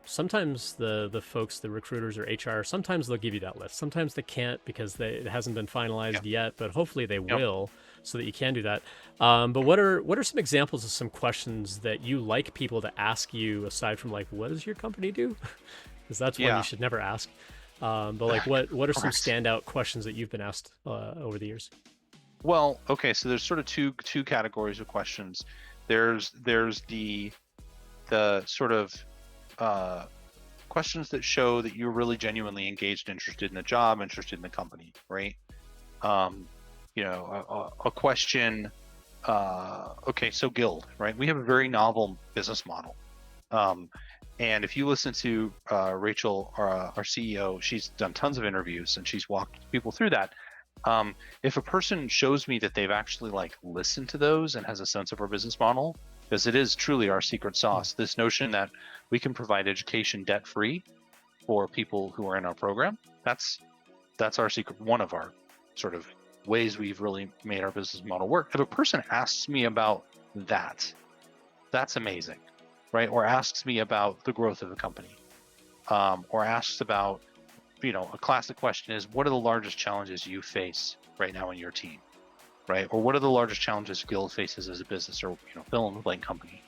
Sometimes the folks, the recruiters or HR, sometimes they'll give you that list. Sometimes they can't because it hasn't been finalized Yep. yet, but hopefully they Yep. will, so that you can do that. But what are some examples of some questions that you like people to ask you aside from like, what does your company do? Because that's one you Yeah. should never ask. But like, what are some Correct. standout questions that you've been asked over the years? Well, okay. So there's sort of two categories of questions. There's the sort of uh, questions that show that you're really genuinely engaged, interested in the job, interested in the company, right? Um, a question. Okay, so Guild, right? We have a very novel business model. Um, and if you listen to Rachel, our CEO, she's done tons of interviews and she's walked people through that. If a person shows me that they've actually like listened to those and has a sense of our business model, because it is truly our secret sauce, this notion that we can provide education debt free for people who are in our program, that's our secret, one of our sort of ways we've really made our business model work. If a person asks me about that, that's amazing, right? Or asks me about the growth of the company, or asks about, a classic question is, what are the largest challenges you face right now in your team, right? Or what are the largest challenges Guild faces as a business, or fill in the blank company?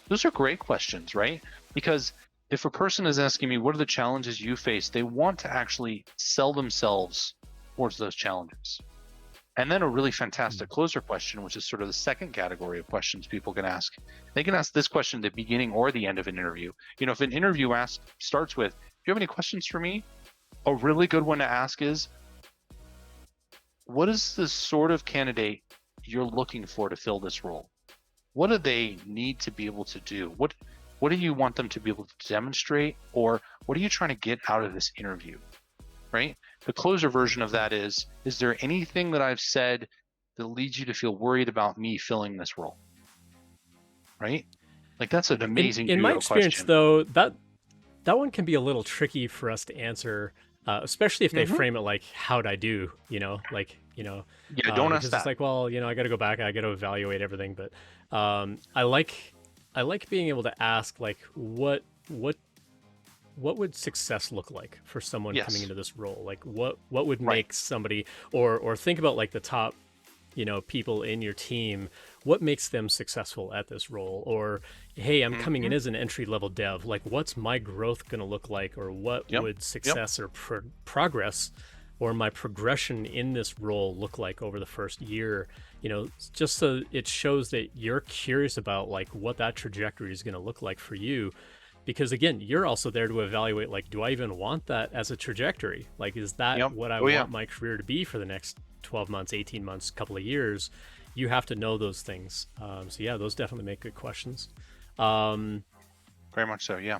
Those are great questions, right? Because if a person is asking me, what are the challenges you face, they want to actually sell themselves towards those challenges. And then a really fantastic closer question, which is sort of the second category of questions people can ask. They can ask this question at the beginning or the end of an interview. If an interview starts with, do you have any questions for me? A really good one to ask is, what is the sort of candidate you're looking for to fill this role? What do they need to be able to do? What do you want them to be able to demonstrate, or what are you trying to get out of this interview, right? The closer version of that is there anything that I've said that leads you to feel worried about me filling this role, right? Like, that's an amazing In my judo experience, question. though, that one can be a little tricky for us to answer, especially if they Mm-hmm. frame it like "How'd I do?" Yeah, don't ask because it's that. like, well, I got to go back, I got to evaluate everything. But I like being able to ask like, what would success look like for someone coming Yes, into this role? Like, what would right. make somebody, or think about like the top people in your team, what makes them successful at this role? Or, hey, I'm coming Mm-hmm. in as an entry level dev, like what's my growth going to look like? Or what Yep, would yep. success or progress or my progression in this role look like over the first year? Just so it shows that you're curious about like what that trajectory is going to look like for you, because again, you're also there to evaluate like, do I even want that as a trajectory? Like, is that Yep. what I Oh yeah, want my career to be for the next 12 months, 18 months, couple of years? You have to know those things. So yeah, those definitely make good questions. um, very much so. Yeah.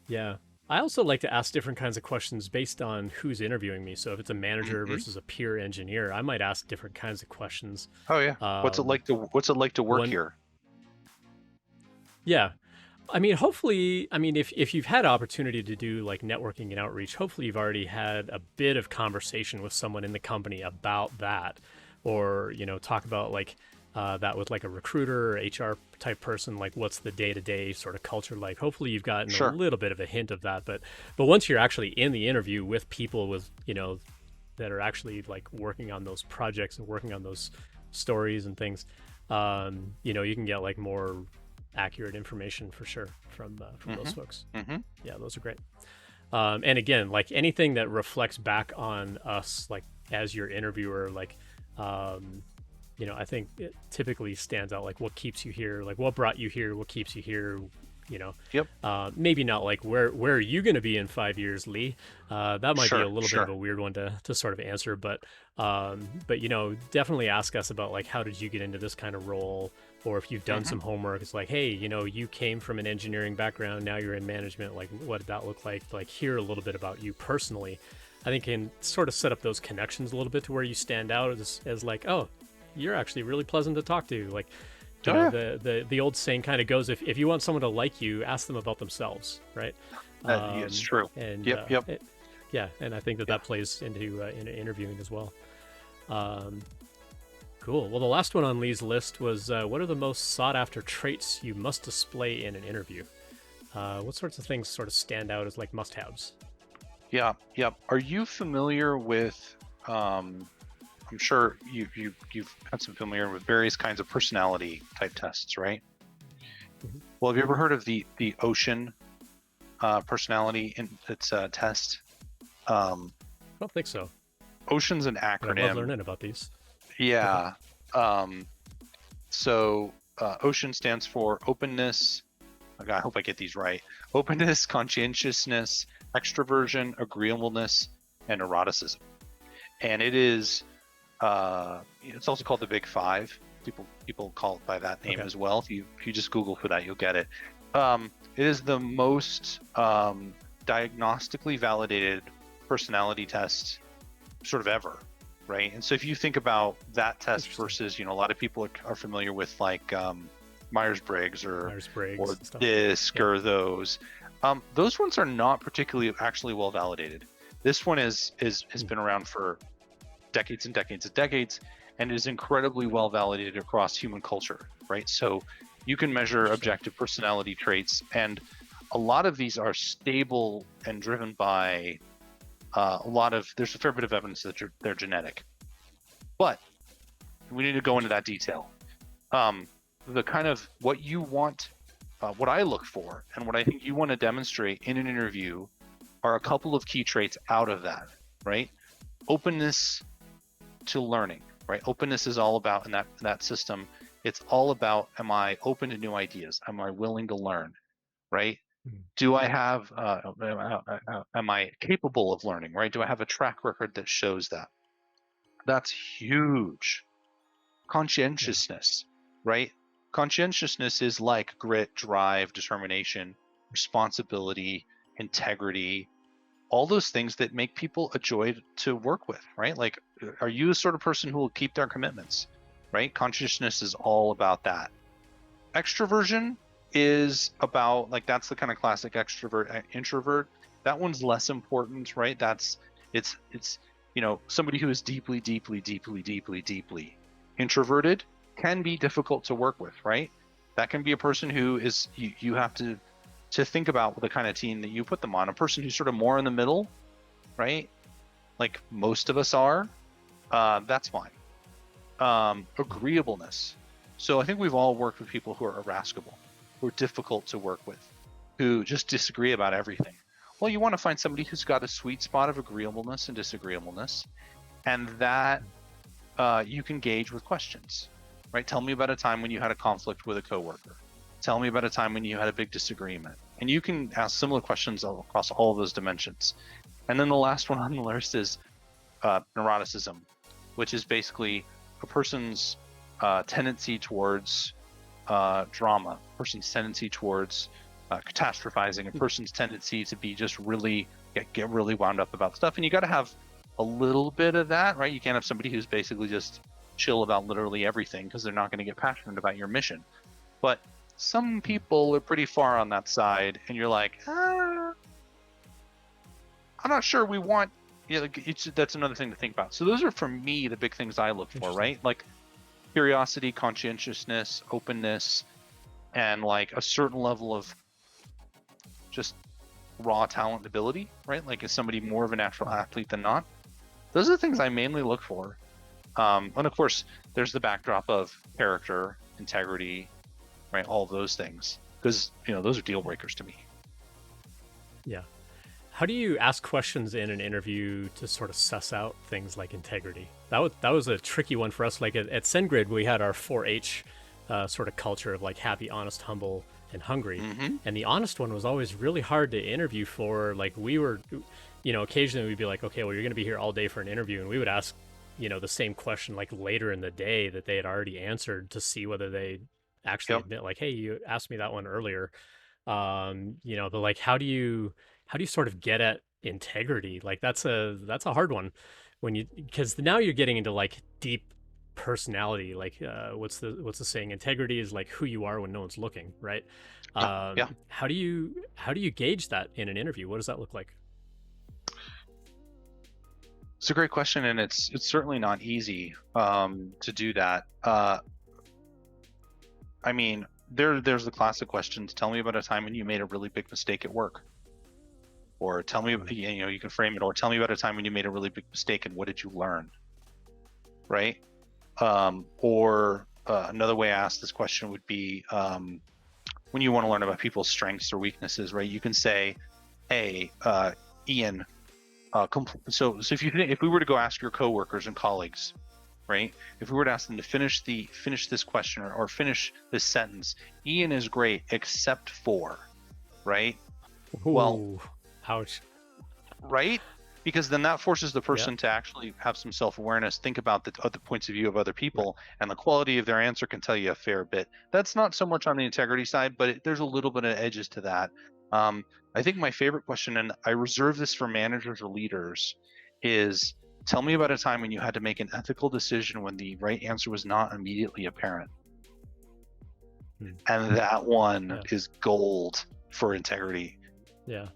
yeah, I also like to ask different kinds of questions based on who's interviewing me. So if it's a manager Mm-hmm. versus a peer engineer, I might ask different kinds of questions. Oh yeah. um, What's it like to work one here? Yeah, I mean, hopefully, I mean, if you've had opportunity to do like networking and outreach, hopefully you've already had a bit of conversation with someone in the company about that, or talk about like that with like a recruiter or HR type person. Like, what's the day to day sort of culture like? Hopefully, you've gotten a Sure. little bit of a hint of that. But once you're actually in the interview with people with that are actually like working on those projects and working on those stories and things, you can get like more accurate information for sure from those Mm-hmm. folks. Mm-hmm. Yeah, those are great. And again, like anything that reflects back on us, like as your interviewer, like I think it typically stands out. Like, what keeps you here? Like, what brought you here? What keeps you here? Yep. Maybe not like where are you going to be in 5 years, Lee? That might be a Sure. little bit of Sure. a weird one to sort of answer, but definitely ask us about like, how did you get into this kind of role? Or if you've done Mm-hmm. some homework, it's like, hey, you came from an engineering background, now you're in management. Like, what did that look like? Like, hear a little bit about you personally. I think can sort of set up those connections a little bit to where you stand out as like, oh, you're actually really pleasant to talk to. Like, Oh yeah. the old saying kind of goes, if you want someone to like you, ask them about themselves, right? Yeah, it's true. And Yep. Yep. yeah, and I think that Yeah. that plays into interviewing as well. um, cool. Well, the last one on Lee's list was, what are the most sought after traits you must display in an interview? What sorts of things sort of stand out as like must haves? Yeah. Yep. Are you familiar with? I'm sure you've had some familiar with various kinds of personality type tests, right? Mhm. Well, have you ever heard of the Ocean personality it's a test? Um, I don't think so, Ocean's an but I love acronym. learning about these. Okay. Yeah. Um, so Ocean stands for openness. Okay, I hope I get these right. Openness, conscientiousness, extroversion, agreeableness, and neuroticism. And it's also called the Big Five. People call it by that name Okay. as well. If you just Google for that, you'll get it. It is the most diagnostically validated personality test sort of ever, right? And so if you think about that test Interesting. versus, a lot of people are familiar with like Myers-Briggs or Myers-Briggs and stuff. DISC Yeah. or those ones are not particularly actually well validated. This one has been around for decades and decades and decades, and is incredibly well validated across human culture, right? So you can measure Interesting. objective personality traits, and a lot of these are stable and driven by there's a fair bit of evidence that they're genetic, but we need to go into that detail. The kind of what you want, what I look for, and what I think you want to demonstrate in an interview are a couple of key traits out of that, right? Openness to learning, right? Openness is all about in that system. It's all about, am I open to new ideas? Am I willing to learn, right? Mhm. Do I have? Am I capable of learning, right? Do I have a track record that shows that? That's huge. Conscientiousness, right? Conscientiousness is like grit, drive, determination, responsibility, integrity, all those things that make people a joy to work with, right? Like, are you the sort of person who will keep their commitments, right? Consciousness is all about that. Extroversion is about, like, that's the kind of classic extrovert introvert. That one's less important, right? It's somebody who is deeply introverted can be difficult to work with, right? That can be a person who is, you have to think about the kind of team that you put them on. A person who's sort of more in the middle, right? Like most of us are, that's fine. Agreeableness. So I think we've all worked with people who are irascible, who are difficult to work with, who just disagree about everything. Well, you want to find somebody who's got a sweet spot of agreeableness and disagreeableness, and that you can gauge with questions, right? Tell me about a time when you had a conflict with a coworker. Tell me about a time when you had a big disagreement. And you can ask similar questions across all of those dimensions. And then the last one on the list is neuroticism, which is basically a person's tendency towards drama, a person's tendency towards catastrophizing, a person's tendency to be just really get really wound up about stuff. And you got to have a little bit of that, right? You can't have somebody who's basically just chill about literally everything, because they're not going to get passionate about your mission. But some people are pretty far on that side, and you're like, I'm not sure we want. That's another thing to think about. So those are, for me, the big things I look for, right? Like curiosity, conscientiousness, openness, and like a certain level of just raw talent ability, right? Like, is somebody more of a natural athlete than not? Those are the things I mainly look for. And of course, there's the backdrop of character, integrity, right? All those things, because those are deal breakers to me. Yeah. How do you ask questions in an interview to sort of suss out things like integrity? That was a tricky one for us. Like at SendGrid, we had our 4-H sort of culture of like happy, honest, humble, and hungry. Mm-hmm. And the honest one was always really hard to interview for. Like we were, occasionally we'd be like, okay, well, you're going to be here all day for an interview. And we would ask, the same question like later in the day that they had already answered, to see whether they actually admit like, hey, you asked me that one earlier. But like, how do you sort of get at integrity? Like that's a hard one because now you're getting into like deep personality. Like what's the saying? Integrity is like who you are when no one's looking, right? Yeah. How do you gauge that in an interview? What does that look like? It's a great question, and it's certainly not easy to do that. I mean, there's the classic questions. Tell me about a time when you made a really big mistake at work. Or tell me, you can frame it, or tell me about a time when you made a really big mistake and what did you learn, right? Or another way I ask this question would be when you want to learn about people's strengths or weaknesses, right? You can say, hey, Ian, so if we were to go ask your coworkers and colleagues, right? If we were to ask them to finish this question or finish this sentence, Ian is great except for, right? Ooh, well, ouch. Right? Because then that forces the person to actually have some self-awareness, think about the other points of view of other people, and the quality of their answer can tell you a fair bit. That's not so much on the integrity side, but there's a little bit of edges to that. I think my favorite question, and I reserve this for managers or leaders, is tell me about a time when you had to make an ethical decision when the right answer was not immediately apparent. And that one is gold for integrity. Yeah.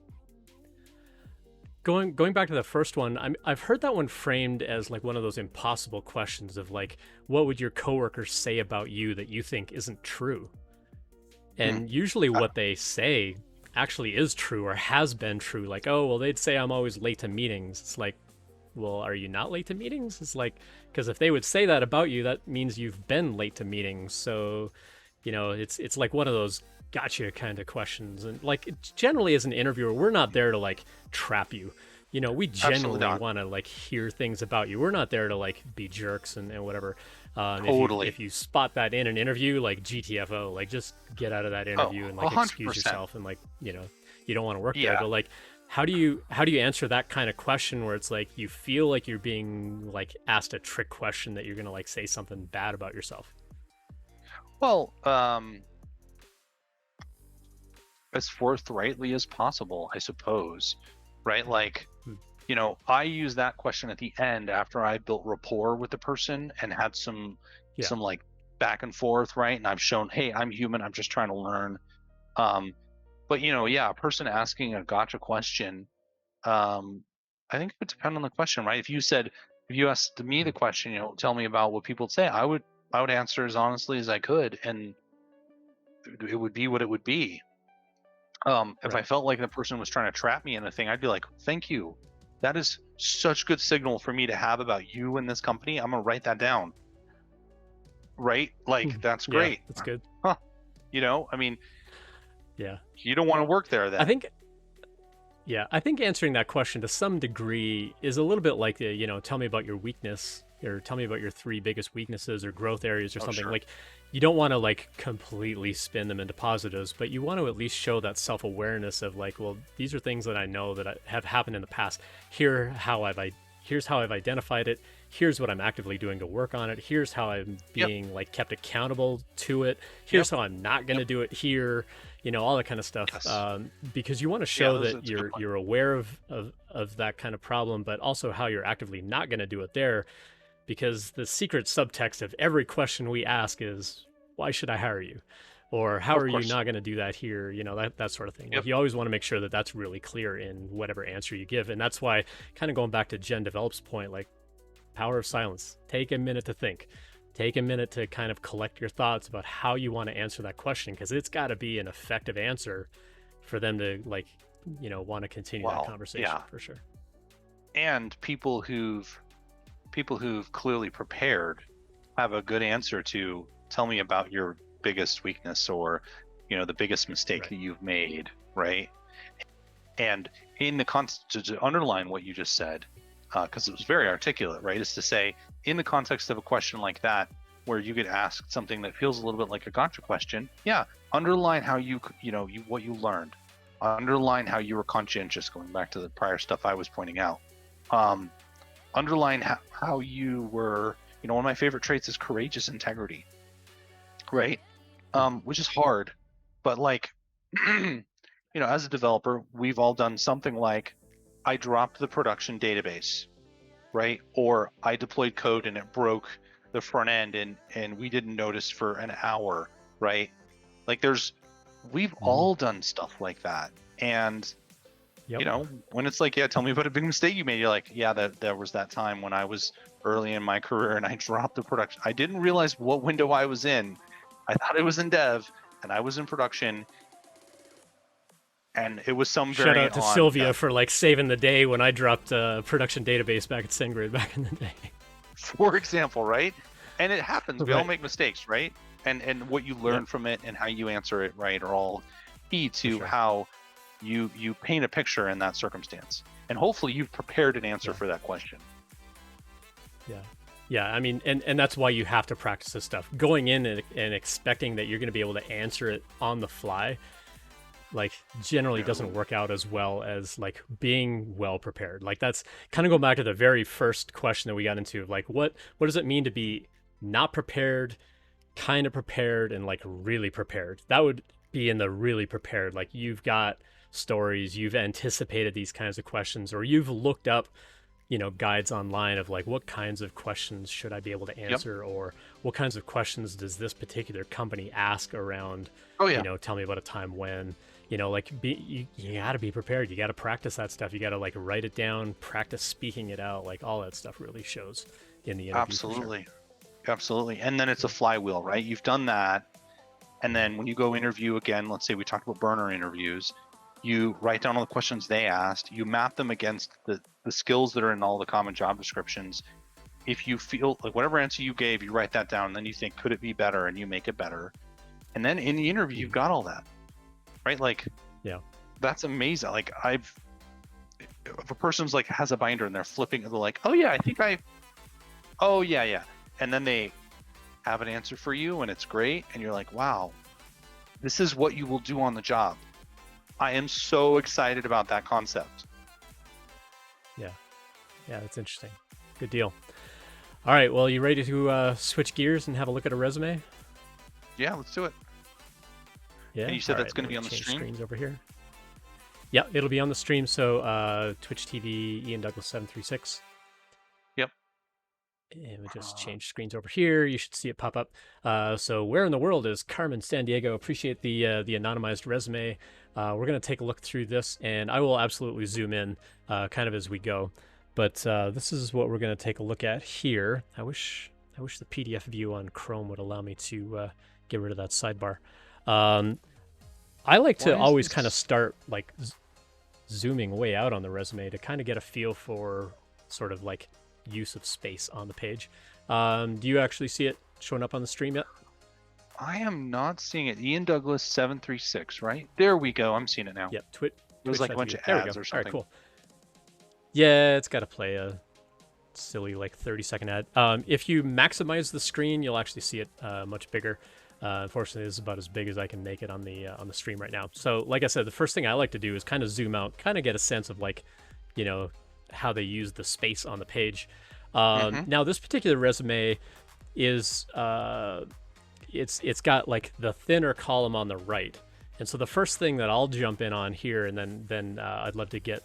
Going back to the first one, I've heard that one framed as like one of those impossible questions of like, what would your coworkers say about you that you think isn't true? And usually what they say actually is true or has been true. Like, oh, well, they'd say I'm always late to meetings. It's like, well, are you not late to meetings? It's like, because if they would say that about you, that means you've been late to meetings. So, it's like one of those gotcha kind of questions. And like generally as an interviewer, we're not there to like trap you. We genuinely want to like hear things about you. We're not there to like be jerks and whatever. Totally. If you spot that in an interview, like GTFO, like just get out of that interview and like 100%. excuse yourself and like, you don't want to work there. But like how do you answer that kind of question where it's like you feel like you're being like asked a trick question that you're gonna like say something bad about yourself? Well, as forthrightly as possible, I suppose, right? Like, Hmm. I use that question at the end after I built rapport with the person and had Yeah. some like back and forth, right? And I've shown, hey, I'm human, I'm just trying to learn. Um, but yeah, a person asking a gotcha question, um, I think it would depend on the question, right? If you asked me the Hmm. question, tell me about what people would say, I would answer as honestly as I could, and it would be what it would be. If I Right. felt like the person was trying to trap me in a thing, I'd be like, thank you. That is such good signal for me to have about you and this company. I'm gonna write that down. Right? Like, Hmm. that's Yeah, great. that's good. Huh. I mean, Yeah. you don't want to work there I then. think Yeah, I think answering that question to some degree is a little bit like the, tell me about your weakness or tell me about your three biggest weaknesses or growth areas or Oh, something. sure. Like, you don't want to like completely spin them into positives, but you want to at least show that self-awareness of like, well, these are things that I know that have happened in the past. Here's how I've identified it. Here's what I'm actively doing to work on it. Here's how I'm Yep. being like kept accountable to it. Yep. Here's how I'm not going Yep. to do it here, all that kind of stuff, Yes. because you want to Yeah, show those that that's a good point. you're aware of that kind of problem, but also how you're actively not going to do it there, because the secret subtext of every question we ask is, why should I hire you, or how Of are you course. not going to do that here, that sort of thing. Like, Yep. you always want to make sure that that's really clear in whatever answer you give. And that's why, kind of going back to Jen Develop's point, like, power of silence. Take a minute to think. Take a minute to kind of collect your thoughts about how you want to answer that question, because it's got to be an effective answer for them to like, want to continue that Well, conversation yeah. for sure. And people who've clearly prepared have a good answer to tell me about your biggest weakness, or the biggest mistake Right. that you've made, right? And in the context, to underline what you just said, because it was very articulate, right, is to say, in the context of a question like that, where you get asked something that feels a little bit like a gotcha question, yeah, underline how what you learned, underline how you were conscientious, going back to the prior stuff I was pointing out. um, Underline how you were, one of my favorite traits is courageous integrity, right? Hmm. Which is hard, but like, as a developer, we've all done something like, I dropped the production database, right? Or I deployed code and it broke the front end, and we didn't notice for an hour, right? Like, we've Hmm. all done stuff like that. And Yep. when it's like, yeah, tell me about a big mistake you made, you're like, yeah, that there was that time when I was early in my career and I dropped the production. I didn't realize what window I was in. I thought it was in dev and I was in production, and it was some Shout out variant to on Sylvia for like saving the day when I dropped a production database back at SendGrid back in the day. for example, right? And it happens. We all Right. make mistakes, right? And what you Yep. learn from it and how you answer it, right, are all key For to sure. how you paint a picture in that circumstance. And hopefully you've prepared an answer Yeah. for that question. Yeah. Yeah, I mean, and that's why you have to practice this stuff. Going in and expecting that you're going to be able to answer it on the fly, like, generally doesn't No. work out as well as like being well prepared. Like, that's kind of going back to the very first question that we got into. Like, what does it mean to be not prepared, kind of prepared, and like really prepared? That would be in the really prepared. Like, you've got stories, you've anticipated these kinds of questions, or you've looked up guides online of like, what kinds of questions should I be able to Yep. answer, or what kinds of questions does this particular company ask around, Oh yeah. tell me about a time when, like, you got to be prepared. You got to practice that stuff. You got to like write it down, practice speaking it out. Like, all that stuff really shows in the interview for sure. Absolutely. Absolutely. And then it's a Yeah. flywheel, right? You've done that. And then when you go interview again, let's say we talked about burner interviews, you write down all the questions they asked, you map them against the skills that are in all the common job descriptions. If you feel like whatever answer you gave, you write that down, and then you think, could it be better? And you make it better. And then in the interview, you've Mhm. got all that, right? Like, Yeah. that's amazing. Like, if a person's like has a binder and they're flipping, they're like, oh yeah, oh yeah, yeah. And then they have an answer for you and it's great. And you're like, wow, this is what you will do on the job. I am so excited about that concept. Yeah, that's interesting. Good deal. All right, well, you ready to switch gears and have a look at a resume? Yeah, let's do it. Yeah. And you said All that's right, going let to be me on the change stream? screens over here. Yeah, it'll be on the stream. So Twitch TV, Ian Douglas 736. Yep. And we just change screens over here. You should see it pop up. So where in the world is Carmen San Diego? Appreciate the anonymized resume. We're going to take a look through this, and I will absolutely zoom in kind of as we go. But this is what we're going to take a look at here. I wish the PDF view on Chrome would allow me to get rid of that sidebar. I like to always kind of start like zooming way out on the resume to kind of get a feel for sort of like use of space on the page. Do you actually see it showing up on the stream yet? I am not seeing it. Ian Douglas 736, right? There we go. I'm seeing it now. Yep. It was like a bunch of ads or something. All right, cool. Yeah, it's got to play a silly like 30-second ad. If you maximize the screen, you'll actually see it much bigger. Unfortunately, this is about as big as I can make it on the stream right now. So, like I said, the first thing I like to do is kind of zoom out, kind of get a sense of like, you know, how they use the space on the page. Now, this particular resume is it's got like the thinner column on the right, and so the first thing that I'll jump in on here, and then I'd love to get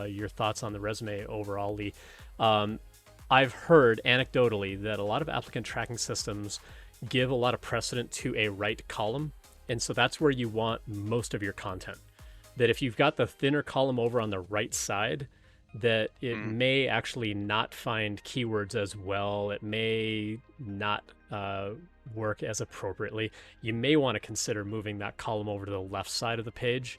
your thoughts on the resume overall, Lee. I've heard anecdotally that a lot of applicant tracking systems give a lot of precedent to a right column, and so that's where you want most of your content. That if you've got the thinner column over on the right side, that it may actually not find keywords as well. It may not work as appropriately. You may want to consider moving that column over to the left side of the page.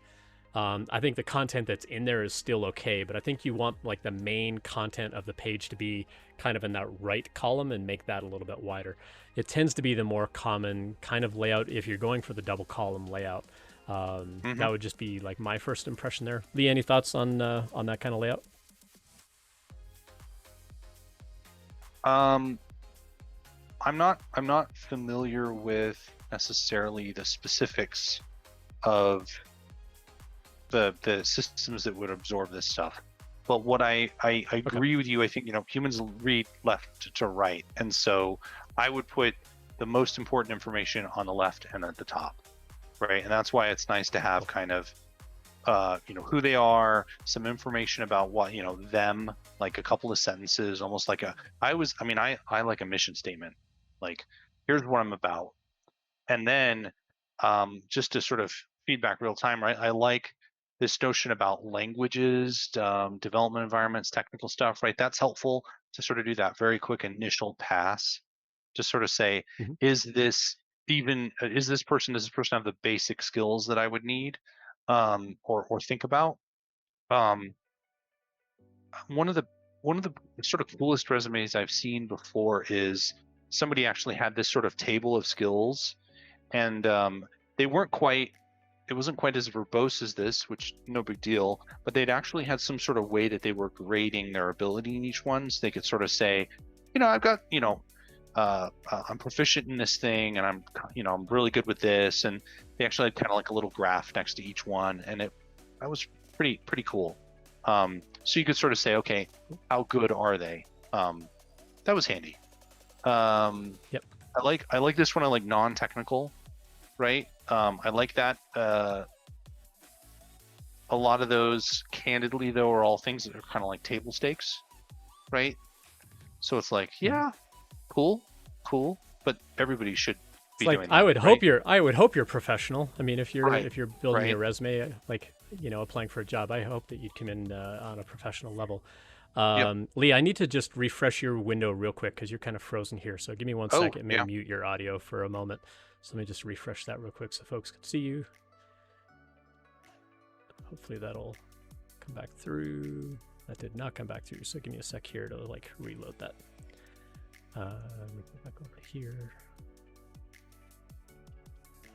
I think the content that's in there is still okay, but I think you want like the main content of the page to be kind of in that right column and make that a little bit wider. It tends to be the more common kind of layout if you're going for the double column layout. That would just be like my first impression there. Lee, any thoughts on that kind of layout? I'm not familiar with necessarily the specifics of the systems that would absorb this stuff. But what I agree with you. I think, humans read left to right. And so I would put the most important information on the left and at the top, right? And that's why it's nice to have kind of, who they are, some information about what, them, like a couple of sentences, almost like I like a mission statement. Like, here's what I'm about. And then just to sort of feedback real time, right? I like this notion about languages, development environments, technical stuff, right? That's helpful to sort of do that very quick initial pass to sort of say, does this person have the basic skills that I would need or think about? One of the sort of coolest resumes I've seen before is somebody actually had this sort of table of skills, and they weren't quite, it wasn't quite as verbose as this, which no big deal, but they'd actually had some sort of way that they were grading their ability in each one. So they could sort of say, I've got, I'm proficient in this thing, and I'm really good with this. And they actually had kind of like a little graph next to each one, and that was pretty cool. So you could sort of say, okay, how good are they? That was handy. Yep. I like this one. I like non-technical, right? I like that. A lot of those, candidly though, are all things that are kind of like table stakes, right? So it's like, yeah, cool, but everybody should be doing that. I would hope you're professional. I mean, if you're building your resume, like, applying for a job, I hope that you'd come in on a professional level. Lee, I need to just refresh your window real quick because you're kind of frozen here. So give me 1 second. Maybe mute your audio for a moment. So let me just refresh that real quick so folks can see you. Hopefully that'll come back through. That did not come back through. So give me a sec here to like reload that. Let me go back over here.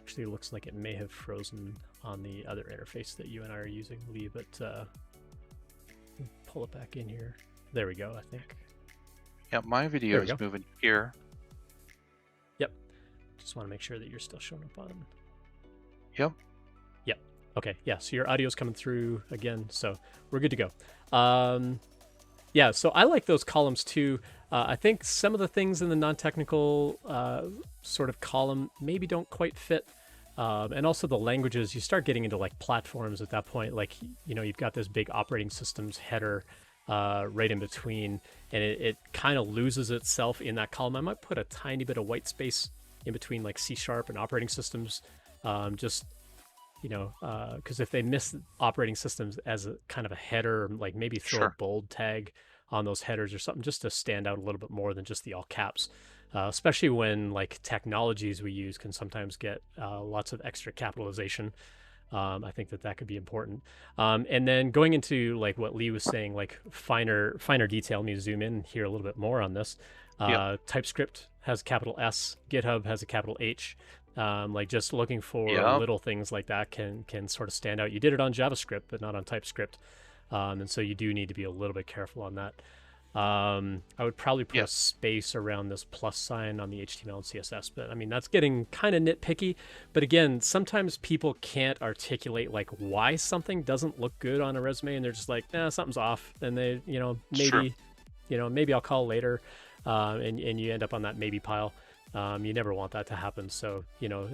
Actually, it looks like it may have frozen on the other interface that you and I are using, Lee, but pull it back in here. There we go, I think. Yeah, my video is moving here. Yep. Just want to make sure that you're still showing up on. Yep. Okay, yeah, so your audio's coming through again, so we're good to go. Yeah, so I like those columns too. I think some of the things in the non-technical sort of column maybe don't quite fit. And also the languages, you start getting into like platforms at that point. Like, you've got this big operating systems header right in between, and it kind of loses itself in that column. I might put a tiny bit of white space in between like C# and operating systems, just because if they miss operating systems as a kind of a header, like maybe throw a bold tag on those headers or something just to stand out a little bit more than just the all caps, especially when like technologies we use can sometimes get lots of extra capitalization. I think that could be important. And then going into like what Lee was saying, like finer detail, let me zoom in here a little bit more on this. TypeScript has capital S, GitHub has a capital H. Like just looking for little things like that can sort of stand out. You did it on JavaScript, but not on TypeScript. And so you do need to be a little bit careful on that. I would probably put a space around this plus sign on the HTML and CSS, but I mean, that's getting kind of nitpicky. But again, sometimes people can't articulate like why something doesn't look good on a resume, and they're just like, nah, something's off. And they, maybe I'll call later, and you end up on that maybe pile. You never want that to happen. So,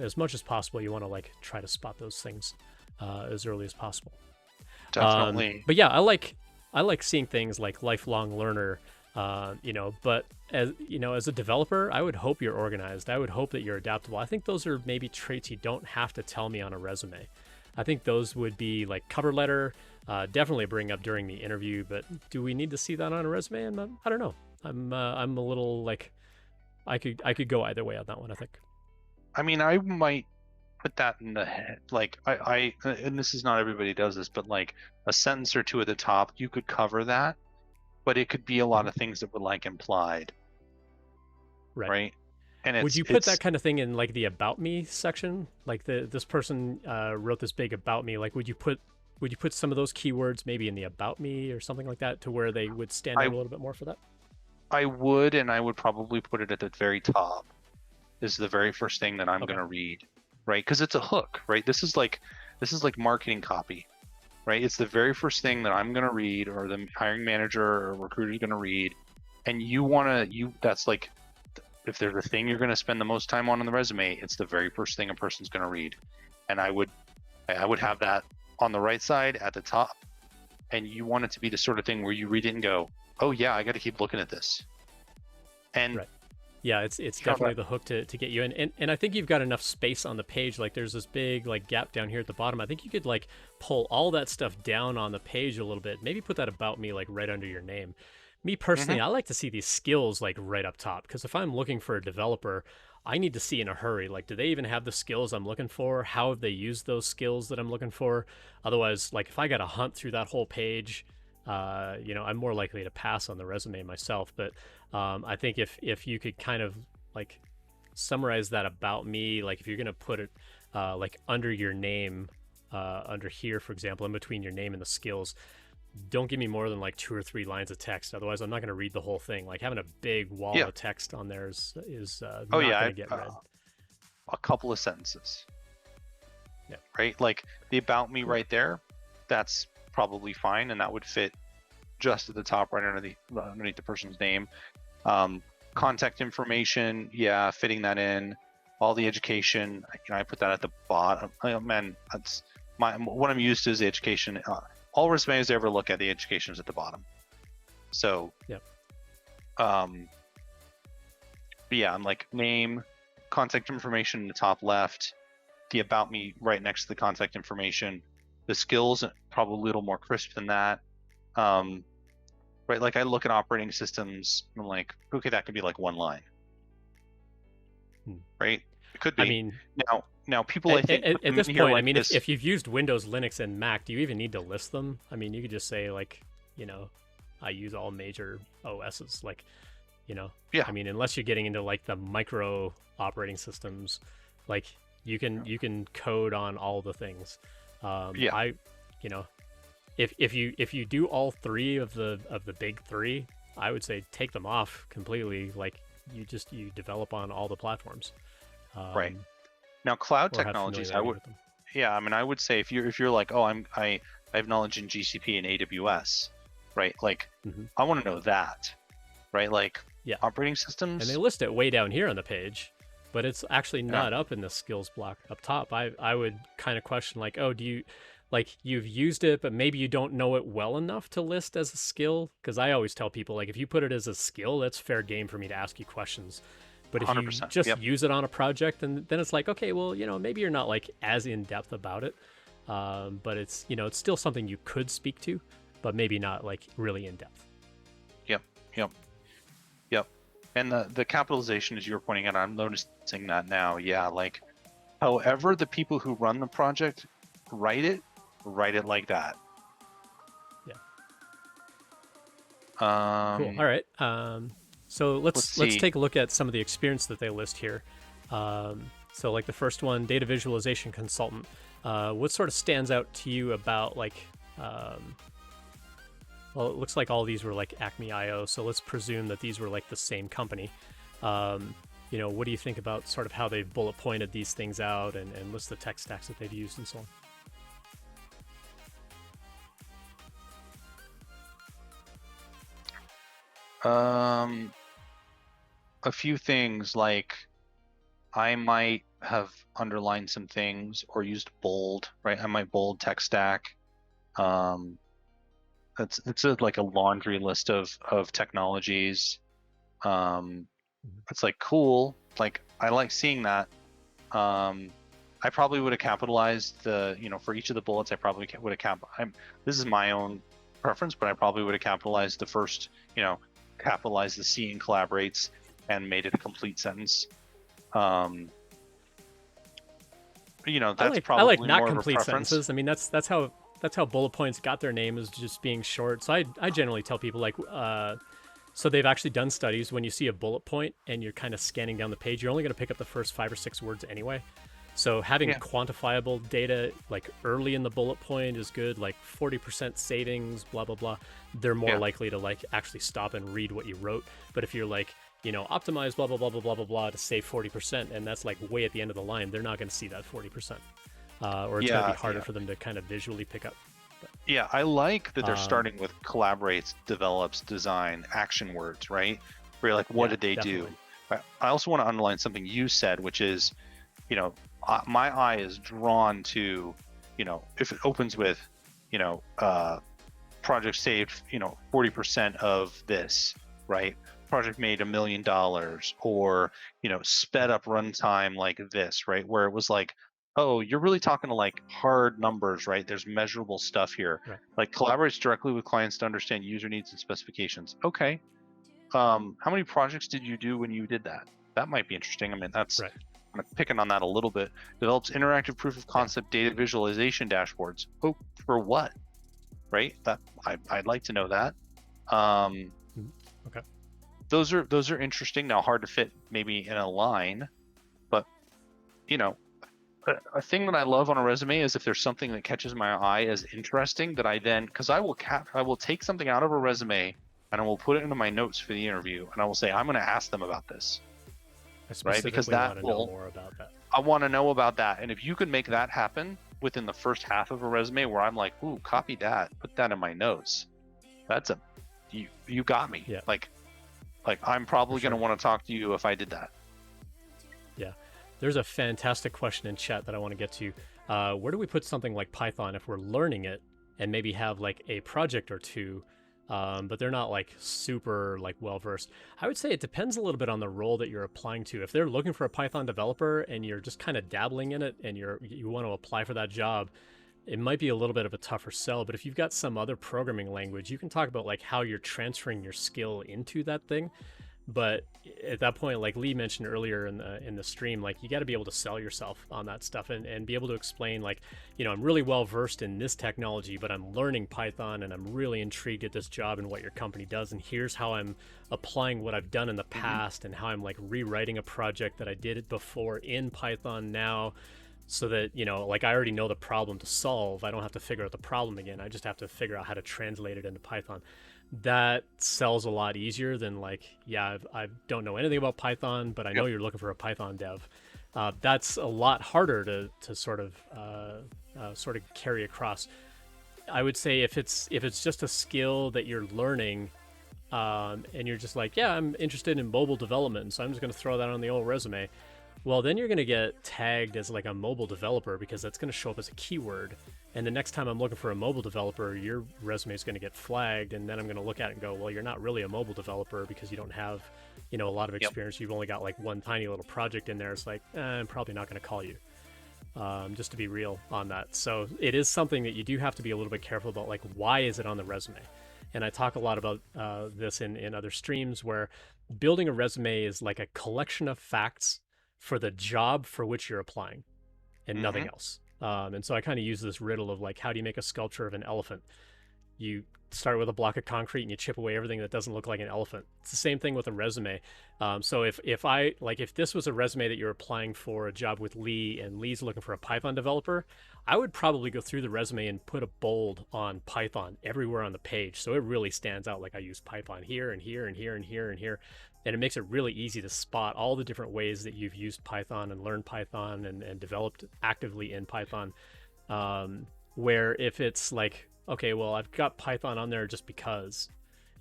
as much as possible, you want to like try to spot those things as early as possible. Definitely. But yeah, I like seeing things like lifelong learner, but as a developer, I would hope you're organized. I would hope that you're adaptable. I think those are maybe traits you don't have to tell me on a resume. I think those would be like cover letter, definitely bring up during the interview, but do we need to see that on a resume? I don't know. I'm a little like, I could go either way on that one, I think. I mean, I might put that in the head. Like I and this is not everybody does this, but like a sentence or two at the top, you could cover that, but it could be a lot of things that were like implied. Right. And would you put that kind of thing in like the about me section? Like this person wrote this big about me. Like would you put some of those keywords maybe in the about me or something like that to where they would stand out a little bit more for that? I would, and I would probably put it at the very top. This is the very first thing that I'm going to read, right? Because it's a hook, right? This is like marketing copy, right? It's the very first thing that I'm going to read, or the hiring manager or recruiter is going to read, and that's like, if there's a thing you're going to spend the most time on in the resume, it's the very first thing a person's going to read, and I would have that on the right side at the top, and you want it to be the sort of thing where you read it and go, oh yeah, I got to keep looking at this. And yeah, it's definitely the hook to get you in. And I think you've got enough space on the page. Like there's this big like gap down here at the bottom. I think you could like pull all that stuff down on the page a little bit. Maybe put that about me like right under your name. Me personally, I like to see these skills like right up top, because if I'm looking for a developer, I need to see in a hurry, like, do they even have the skills I'm looking for? How have they used those skills that I'm looking for? Otherwise, like if I got to hunt through that whole page, I'm more likely to pass on the resume myself. But I think if you could kind of like summarize that about me, like if you're going to put it like under your name, under here, for example, in between your name and the skills, don't give me more than like 2 or 3 lines of text. Otherwise, I'm not going to read the whole thing. Like having a big wall of text on there is not going to get read. A couple of sentences. Yeah. Right? Like the about me right there, that's probably fine, and that would fit just at the top, right underneath the person's name. Contact information, fitting that in. All the education, I put that at the bottom. Oh, man, that's what I'm used to is the education. All resumes I ever look at, the education is at the bottom. So, I'm like name, contact information in the top left, the about me right next to the contact information. The skills probably a little more crisp than that. Right, like I look at operating systems and I'm like, okay, that could be like 1 line. Right? It could be. I mean, now people, I think at this point, like I mean, if you've used Windows, Linux, and Mac, do you even need to list them? I mean, you could just say like, I use all major OSs, like, I mean, unless you're getting into like the micro operating systems, like you can code on all the things. If you do all 3 of the big 3, I would say take them off completely. Like you develop on all the platforms. Right. Now cloud technologies, Yeah, I mean, I would say if you're like, oh, I have knowledge in GCP and AWS, right? Like, Hmm. I want to know that, right? Like Yeah. operating And they systems. list it way down here on the page, but it's actually Yeah, not up in the skills block up top. I would kind of question like, oh, do you like you've used it, but maybe you don't know it well enough to list as a skill? Because I always tell people like if you put it as a skill, that's fair game for me to ask you questions. But if you 100%. just Yep. use it on a project, then it's like, okay, well, maybe you're not like as in depth about it, but it's it's still something you could speak to, but maybe not like really in depth. Yep. Yep. Yep. And the capitalization, as you were pointing out, I'm noticing that now. Yeah, like however the people who run the project write it, write it like that. Yeah. Cool. Um, All right. So let's let's see. take a look at some of the experience that they list here. So like the first one, data visualization consultant. What sort of stands out to you about like? Um, well, it looks like all these were like Acme IO. So let's presume that these were like the same company. Um, what do you think about sort of how they've bullet pointed these things out and list the tech stacks that they've used and so Um, a few things like I might have underlined some things or used bold, right? I might bold tech stack. Um, it's like a laundry list of technologies. Um, on? it's like cool. Like I like seeing that. Um, I probably would have capitalized for each of the bullets. I probably would have this is my own preference, but I probably would have capitalized the first, capitalized the C in collaborates and made it a complete sentence. Um, that's I like probably not more of a complete preference. sentences. I mean that's how bullet points got their name, is just being short. So I generally tell people like so they've actually done studies when you see a bullet point and you're kind of scanning down the page, you're only going to pick up the first 5 or 6 words anyway. So having Yeah, quantifiable data like early in the bullet point is good, like 40% savings, blah blah blah. They're more yeah, likely to like actually stop and read what you wrote. But if you're like, optimize blah blah blah blah blah blah blah to save 40%, and that's like way at the end of the line, they're not going to see that 40%, or it's going to be yeah, harder yeah, for them to kind of visually pick up. yeah. I like that But, they're starting with collaborates, develops, design, action words, right? Where you're like, what yeah, did they do? definitely. I also want to underline something you said, which is, my eye is drawn to, if it opens with, you know, uh, project saved, 40% of this, right? Project made $1 million, or, sped up runtime like this, right? Where it was like, oh, you're really talking to like hard numbers, right? There's measurable stuff here. Right. Like collaborates directly with clients to understand user needs and specifications. Okay. How many projects did you do when you did that? That might be interesting. I mean, that's Right. kind of picking on that a little bit. Develops interactive proof of Yeah. concept data visualization dashboards. Oh, for what? Right? That I'd like to know that. Um, Mhm. Okay. those are interesting. Now, hard to fit maybe in a line, but you know, a thing that I love on a resume is if there's something that catches my eye as interesting that I then, because I will take something out of a resume and I will put it into my notes for the interview, and I will say I'm going to ask them about this, I right? Because specifically that want to know will more about that. I want to know about that. And if you can make that happen within the first half of a resume where I'm like, ooh, copy that, put that in my notes. That's you got me. Yeah, Like I'm for probably going to sure. want to talk to you if I did that. Yeah. There's a fantastic question in chat that I want to get to. Where do we put something like Python if we're learning it and maybe have like a project or two, but they're not like super like well versed? I would say it depends a little bit on the role that you're applying to. If they're looking for a Python developer and you're just kind of dabbling in it and you want to apply for that job, it might be a little bit of a tougher sell. But if you've got some other programming language, you can talk about like how you're transferring your skill into that thing. But at that point, like Lee mentioned earlier in the stream, like you got to be able to sell yourself on that stuff and be able to explain like, I'm really well versed in this technology, but I'm learning Python and I'm really intrigued at this job and what your company does, and here's how I'm applying what I've done in the Mm-hmm. past and how I'm like rewriting a project that I did it before in Python now, so that like I already know the problem to solve. I don't have to figure out the problem again. I just have to figure out how to translate it into Python. That sells a lot easier than like, yeah, I don't know anything about Python, but I know Yep. you're looking for a Python dev. That's a lot harder to sort of carry across. I would say if it's just a skill that you're learning, and you're just like, yeah, I'm interested in mobile development, so I'm just going to throw that on the old resume. Well, then you're going to get tagged as like a mobile developer because that's going to show up as a keyword. And the next time I'm looking for a mobile developer, your resume is going to get flagged. And then I'm going to look at it and go, well, you're not really a mobile developer because you don't have, a lot of Yep. experience. You've only got like one tiny little project in there. It's like, I'm probably not going to call you, just to be real on that. So it is something that you do have to be a little bit careful about, like, why is it on the resume? And I talk a lot about this in other streams where building a resume is like a collection of facts for the job for which you're applying and Mm-hmm. nothing else. And so I kind of use this riddle of like, how do you make a sculpture of an elephant? You start with a block of concrete and you chip away everything that doesn't look like an elephant. It's the same thing with a resume. So if this was a resume that you're applying for a job with Lee and Lee's looking for a Python developer, I would probably go through the resume and put a bold on Python everywhere on the page, so it really stands out. Like, I use Python here and here and here and here and here, and it makes it really easy to spot all the different ways that you've used Python and learned Python and developed actively in Python. Where if it's like, okay, well, I've got Python on there just because,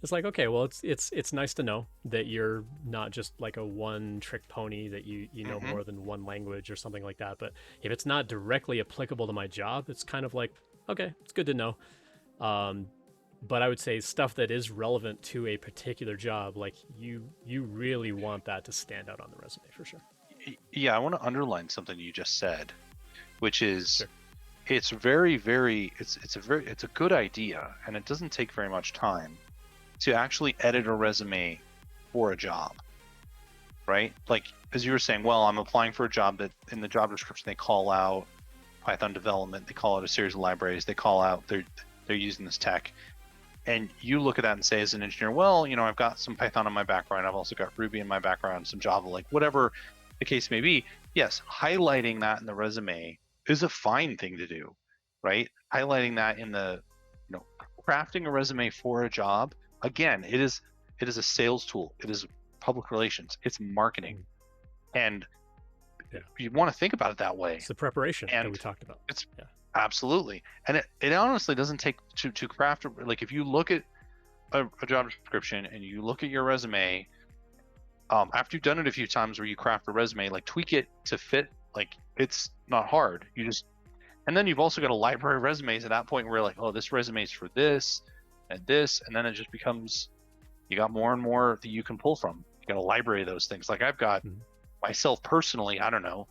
it's like, okay, well, it's nice to know that you're not just like a one trick pony, that you know Mm-hmm. more than one language or something like that. But if it's not directly applicable to my job, it's kind of like, okay, it's good to know. Um, but I would say stuff that is relevant to a particular job, like, you really want that to stand out on the resume for sure. Yeah, I want to underline something you just said, which is Sure. it's very, very, it's a good idea, and it doesn't take very much time to actually edit a resume for a job, right? Like, as you were saying, well, I'm applying for a job that in the job description they call out Python development, they call out a series of libraries, they call out they're using this tech, and you look at that and say, as an engineer, well, I've got some Python in my background, I've also got Ruby in my background, some Java, like whatever the case may be. Yes, highlighting that in the resume is a fine thing to do, right? Highlighting that in the, you know, crafting a resume for a job. Again, it is a sales tool. It is public relations. It's marketing, Mm. and Yeah, you want to think about it that way. it's the preparation that we And talked about. it's Yeah. absolutely, and it honestly doesn't take to craft. Like, if you look at a job description and you look at your resume, after you've done it a few times where you craft a resume, like, tweak it to fit. Like, it's not hard. You just, and then you've also got a library of resumes at that point where you're like, oh, this resume is for this and this, and then it just becomes, you got more and more that you can pull from. You got a library of those things. Like, I've got Mhm. myself personally, I don't know,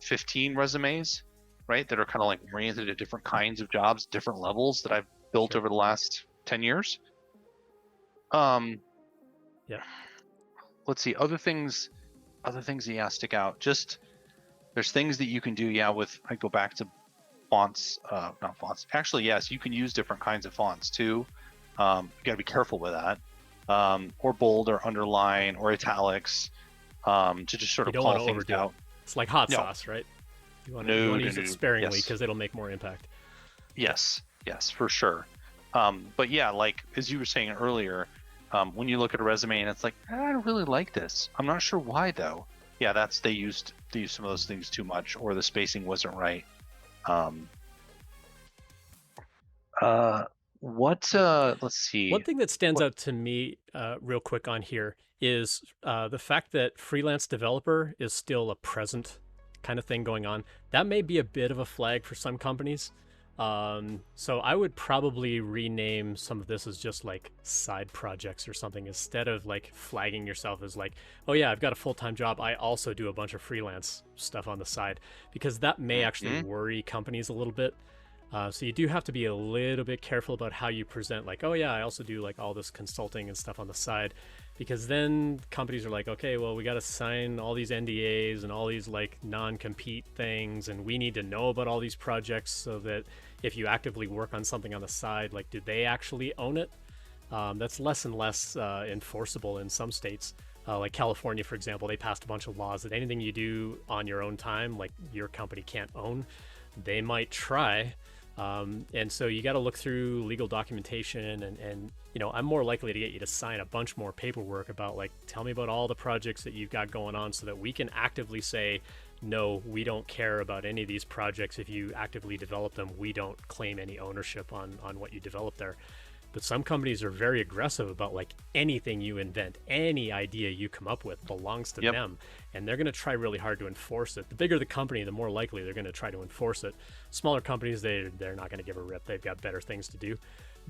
15 resumes, right, that are kind of like oriented at different kinds of jobs, different levels that I've built Sure. over the last 10 years. Um, Yeah. let's see, other things that, yeah, stick out. Just, there's things that you can do, yeah, with, I go back to fonts, not fonts. Actually, yes, you can use different kinds of fonts too. You got to be careful with that. Or bold or underline or italics, to just sort You of don't want call to things overdo it. out. It's like hot No, sauce, right? You no, want to no, use it no. sparingly Yes, because it'll make more impact. yes, for sure. But yeah, like, as you were saying earlier, when you look at a resume and it's like, I don't really like this. I'm not sure why though. Yeah, that's, they used some of those things too much, or the spacing wasn't right. Um, uh, what? Let's One see. thing that stands What? out to me, real quick on here, is the fact that freelance developer is still a present kind of thing going on. That may be a bit of a flag for some companies. So I would probably rename some of this as just like side projects or something, instead of like flagging yourself as like, oh yeah, I've got a full-time job, I also do a bunch of freelance stuff on the side, because that may actually Mhm. worry companies a little bit. So you do have to be a little bit careful about how you present, like, oh yeah, I also do like all this consulting and stuff on the side, because then companies are like, okay, well, we got to sign all these NDAs and all these like non-compete things, and we need to know about all these projects so that if you actively work on something on the side, like, do they actually own it? That's less and less enforceable in some states. Like California, for example, they passed a bunch of laws that anything you do on your own time, like, your company can't own. They might try, and so you got to look through legal documentation, and I'm more likely to get you to sign a bunch more paperwork about, like, tell me about all the projects that you've got going on so that we can actively say, no, we don't care about any of these projects. If you actively develop them, we don't claim any ownership on what you develop there. But some companies are very aggressive about like anything you invent, any idea you come up with belongs to them, and they're going to try really hard to enforce it. The bigger the company, the more likely they're going to try to enforce it. Smaller companies, they're not going to give a rip. They've got better things to do.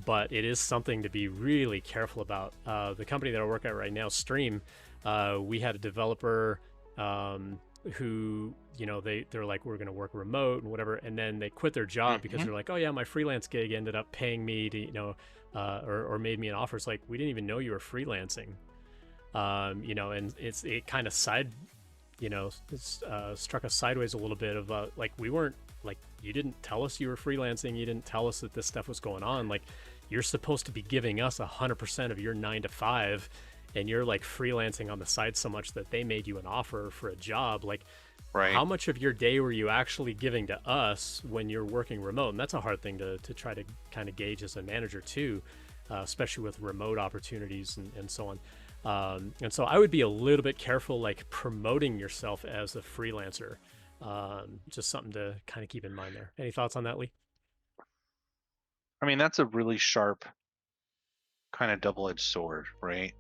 But it is something to be really careful about. The company that I work at right now, Stream, we had a developer who, you know, they're like, we're going to work remote and whatever, and then they quit their job because they're like, oh yeah, my freelance gig ended up paying me to, you know, or made me an offer. It's like, we didn't even know you were freelancing, you know, and it kind of struck us sideways a little bit of like, we weren't, like, you didn't tell us you were freelancing, you didn't tell us that this stuff was going on. Like, you're supposed to be giving us 100% of your 9 to 5, and you're like freelancing on the side so much that they made you an offer for a job. Like, how much of your day were you actually giving to us when you're working remote? And that's a hard thing to try to kind of gauge as a manager too, especially with remote opportunities and so on. And so I would be a little bit careful, like promoting yourself as a freelancer. Just something to kind of keep in mind there. Any thoughts on that, Lee? I mean, that's a really sharp kind of double-edged sword, right?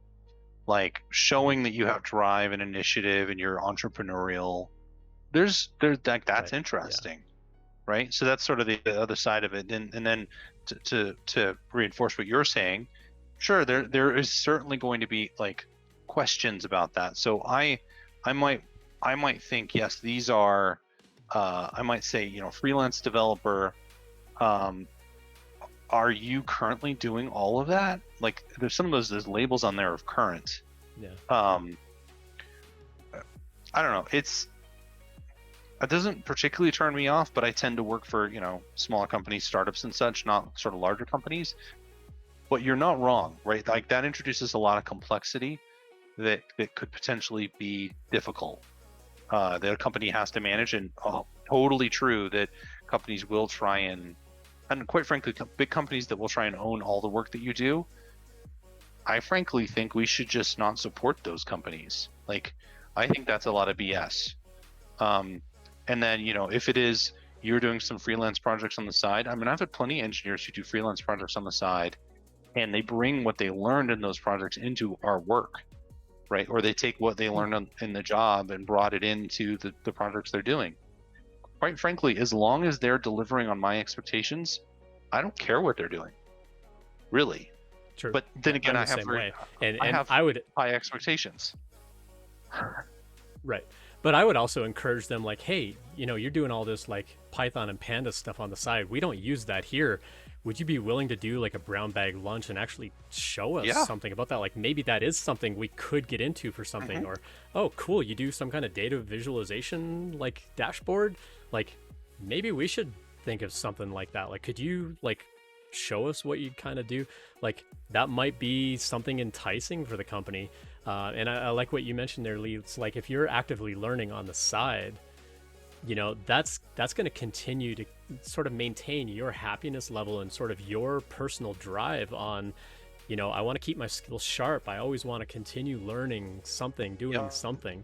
Like showing that you have drive and initiative and you're entrepreneurial. There's like, that's interesting, right? So that's sort of the other side of it. And then to reinforce what you're saying, sure, there is certainly going to be like questions about that. So I might think, yes, these are, I might say, you know, freelance developer, are you currently doing all of that? Like, there's some of those labels on there of current. I don't know. It doesn't particularly turn me off, but I tend to work for, you know, smaller companies, startups and such, not sort of larger companies. But you're not wrong, right? Like, that introduces a lot of complexity that could potentially be difficult. That a company has to manage, and totally true that companies will try and quite frankly, big companies that will try and own all the work that you do. I frankly think we should just not support those companies. Like, I think that's a lot of BS. And then, you know, if it is, you're doing some freelance projects on the side. I mean, I've had plenty of engineers who do freelance projects on the side, and they bring what they learned in those projects into our work, right? Or they take what they learned in the job and brought it into the projects they're doing. Quite frankly, as long as they're delivering on my expectations, I don't care what they're doing, really. True. But then again, I have high expectations. Right. But I would also encourage them, like, hey, you know, you're doing all this like Python and Pandas stuff on the side. We don't use that here. Would you be willing to do like a brown bag lunch and actually show us something about that? Like, maybe that is something we could get into for something. Or, oh, cool, you do some kind of data visualization like dashboard. Like, maybe we should think of something like that. Like, could you like show us what you kind of do? Like, that might be something enticing for the company. And I like what you mentioned there, Lee. It's like, if you're actively learning on the side, you know, that's going to continue to sort of maintain your happiness level and sort of your personal drive on, you know, I want to keep my skills sharp. I always want to continue learning something, doing something.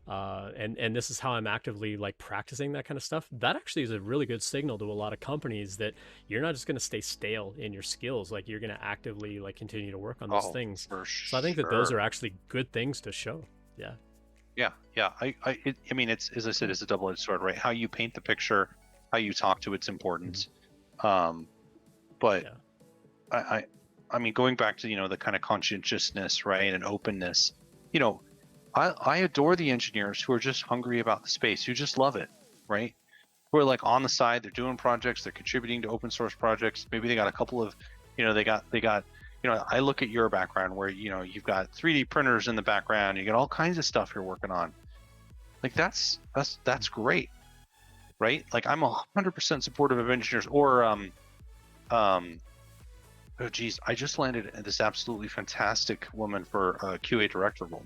And this is how I'm actively like practicing that kind of stuff. That actually is a really good signal to a lot of companies that you're not just going to stay stale in your skills. Like, you're going to actively like continue to work on those things. So I think that those are actually good things to show. Yeah. I mean, it's, as I said, it's a double-edged sword, right? How you paint the picture, how you talk to it's important. But I mean, going back to, you know, the kind of conscientiousness, right, and openness, you know, I adore the engineers who are just hungry about the space, who just love it, right? Who are like on the side, they're doing projects, they're contributing to open source projects. Maybe they got a couple of, you know, they got, you know, I look at your background where, you know, you've got 3D printers in the background, you got all kinds of stuff you're working on. Like, that's great, right? Like, I'm 100% supportive of engineers. Or, oh geez, I just landed this absolutely fantastic woman for a QA director role.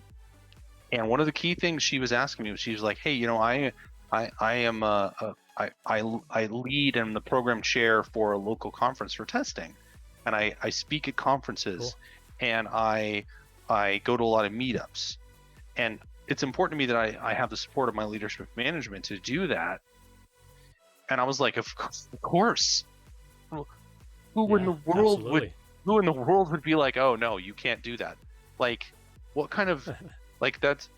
And one of the key things she was asking me was, she was like, hey, you know, I am I lead and the program chair for a local conference for testing, and I speak at conferences, and I go to a lot of meetups, and it's important to me that I have the support of my leadership management to do that. And I was like, of course. Who in Yeah, the world would absolutely. who in the world would be like, oh no, you can't do that? Like, what kind of, like, that's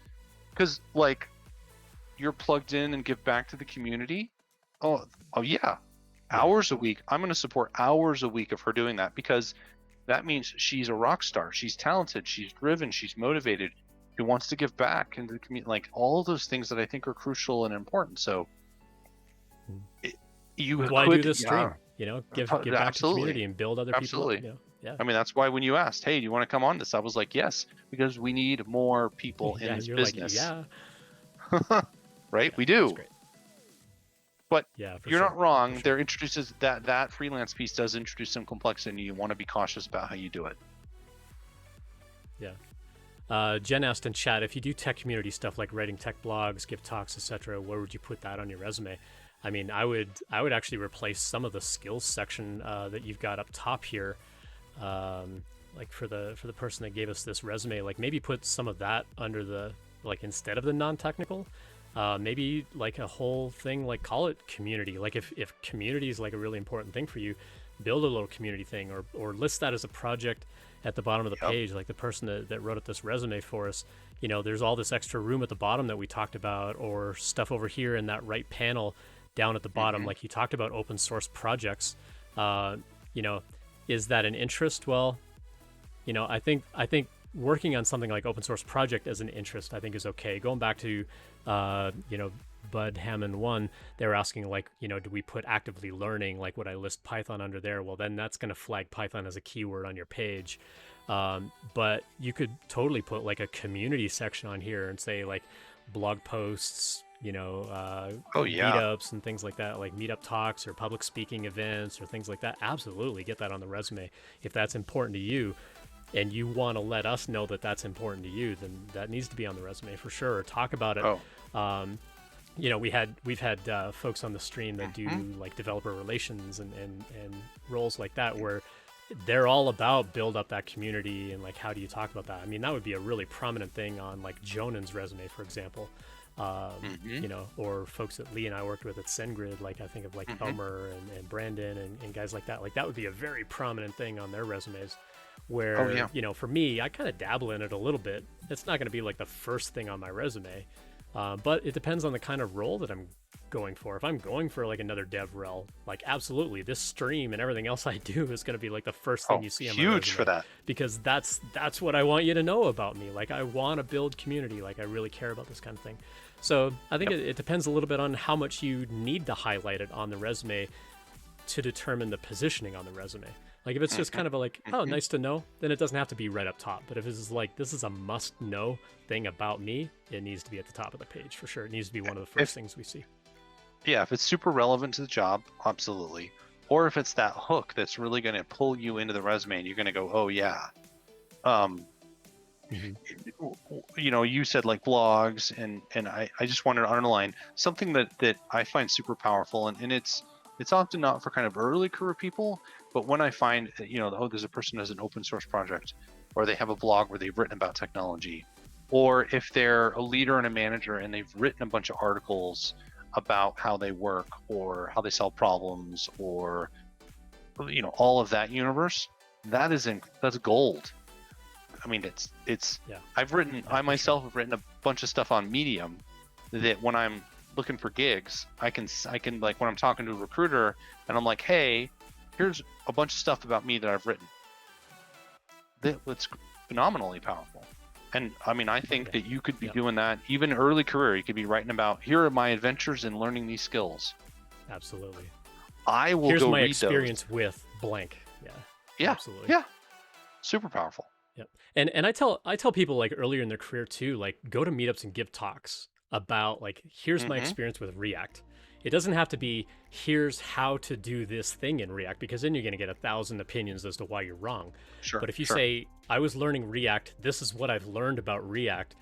because like you're plugged in and give back to the community. Oh yeah, Yeah. hours a week. I'm going to support hours a week of her doing that, because that means she's a rock star. She's talented. She's driven. She's motivated. She wants to give back into the community. Like, all of those things that I think are crucial and important. So you Why do could, this yeah, stream? You know, give back to the absolutely, community and build other people up. absolutely. You know, yeah. I mean, that's why when you asked, hey, do you want to come on this? I was like, yes, because we need more people in Yeah, this you're like, business. yeah, Right? yeah, We that's do. great. But Yeah, for you're sure, not for wrong. sure. There introduces that freelance piece does introduce some complexity. You want to be cautious about how you do it. Yeah. Jen asked in chat, if you do tech community stuff like writing tech blogs, give talks, etc., where would you put that on your resume? I mean, I would actually replace some of the skills section that you've got up top here. Like for the person that gave us this resume, like maybe put some of that under the, like, instead of the non-technical, maybe like a whole thing, like call it community. Like if community is like a really important thing for you, build a little community thing, or list that as a project at the bottom of the Yep. page. Like the person that wrote up this resume for us, you know, there's all this extra room at the bottom that we talked about, or stuff over here in that right panel down at the bottom. Mm-hmm. Like he talked about open source projects. You know, is that an interest? Well, you know, I think working on something like open source project as an interest, I think, is okay. Going back to, you know, Bud Hammond 1, they were asking, like, you know, do we put actively learning? Like, would I list Python under there? Well, then that's going to flag Python as a keyword on your page. But you could totally put like a community section on here and say like blog posts, you know, Oh yeah. meetups and things like that, like meetup talks or public speaking events or things like that. Absolutely get that on the resume if that's important to you. And you want to let us know that that's important to you, then that needs to be on the resume for sure. Or talk about it. Oh. You know, we've had folks on the stream that do Mm-hmm. like developer relations and roles like that, where they're all about build up that community and like how do you talk about that. I mean, that would be a really prominent thing on like Jonan's resume, for example. Mm-hmm. You know, or folks that Lee and I worked with at SendGrid, like I think of like Mm-hmm. Elmer and Brandon and guys like that. Like that would be a very prominent thing on their resumes. Where, Oh yeah. you know, for me, I kind of dabble in it a little bit. It's not going to be like the first thing on my resume, but it depends on the kind of role that I'm going for. If I'm going for like another dev rel, like absolutely, this stream and everything else I do is going to be like the first thing Oh, you see on my huge resume, for that. because that's what I want you to know about me. Like I want to build community. Like I really care about this kind of thing. So I think Yep. it depends a little bit on how much you need to highlight it on the resume to determine the positioning on the resume. Like if it's just Mm-hmm. kind of a like, oh, Mm-hmm. nice to know, then it doesn't have to be right up top. But if it's like, this is a must know thing about me, it needs to be at the top of the page for sure. It needs to be one of the first things we see. Yeah, if it's super relevant to the job, absolutely. Or if it's that hook that's really going to pull you into the resume and you're going to go, oh yeah. You know, you said like blogs, and I just wanted to underline something that I find super powerful, and it's often not for kind of early career people, but when I find that, you know, oh, there's a person who has an open source project, or they have a blog where they've written about technology, or if they're a leader and a manager and they've written a bunch of articles about how they work or how they solve problems, or, you know, all of that universe, that's gold. I mean, it's Yeah. I myself have written a bunch of stuff on Medium that when I'm looking for gigs, I can like when I'm talking to a recruiter and I'm like, hey, here's a bunch of stuff about me that I've written. That's phenomenally powerful. And I mean, I think that you could be doing that even early career. You could be writing about, here are my adventures in learning these skills. Absolutely. I will Here's go my read experience with blank. Yeah. Yeah. Absolutely. Yeah. Super powerful. Yep. And I tell people like earlier in their career too, like go to meetups and give talks about like, here's my experience with React. It doesn't have to be, here's how to do this thing in React, because then you're going to get 1,000 opinions as to why you're wrong. Sure. But if you say, I was learning React, this is what I've learned about React,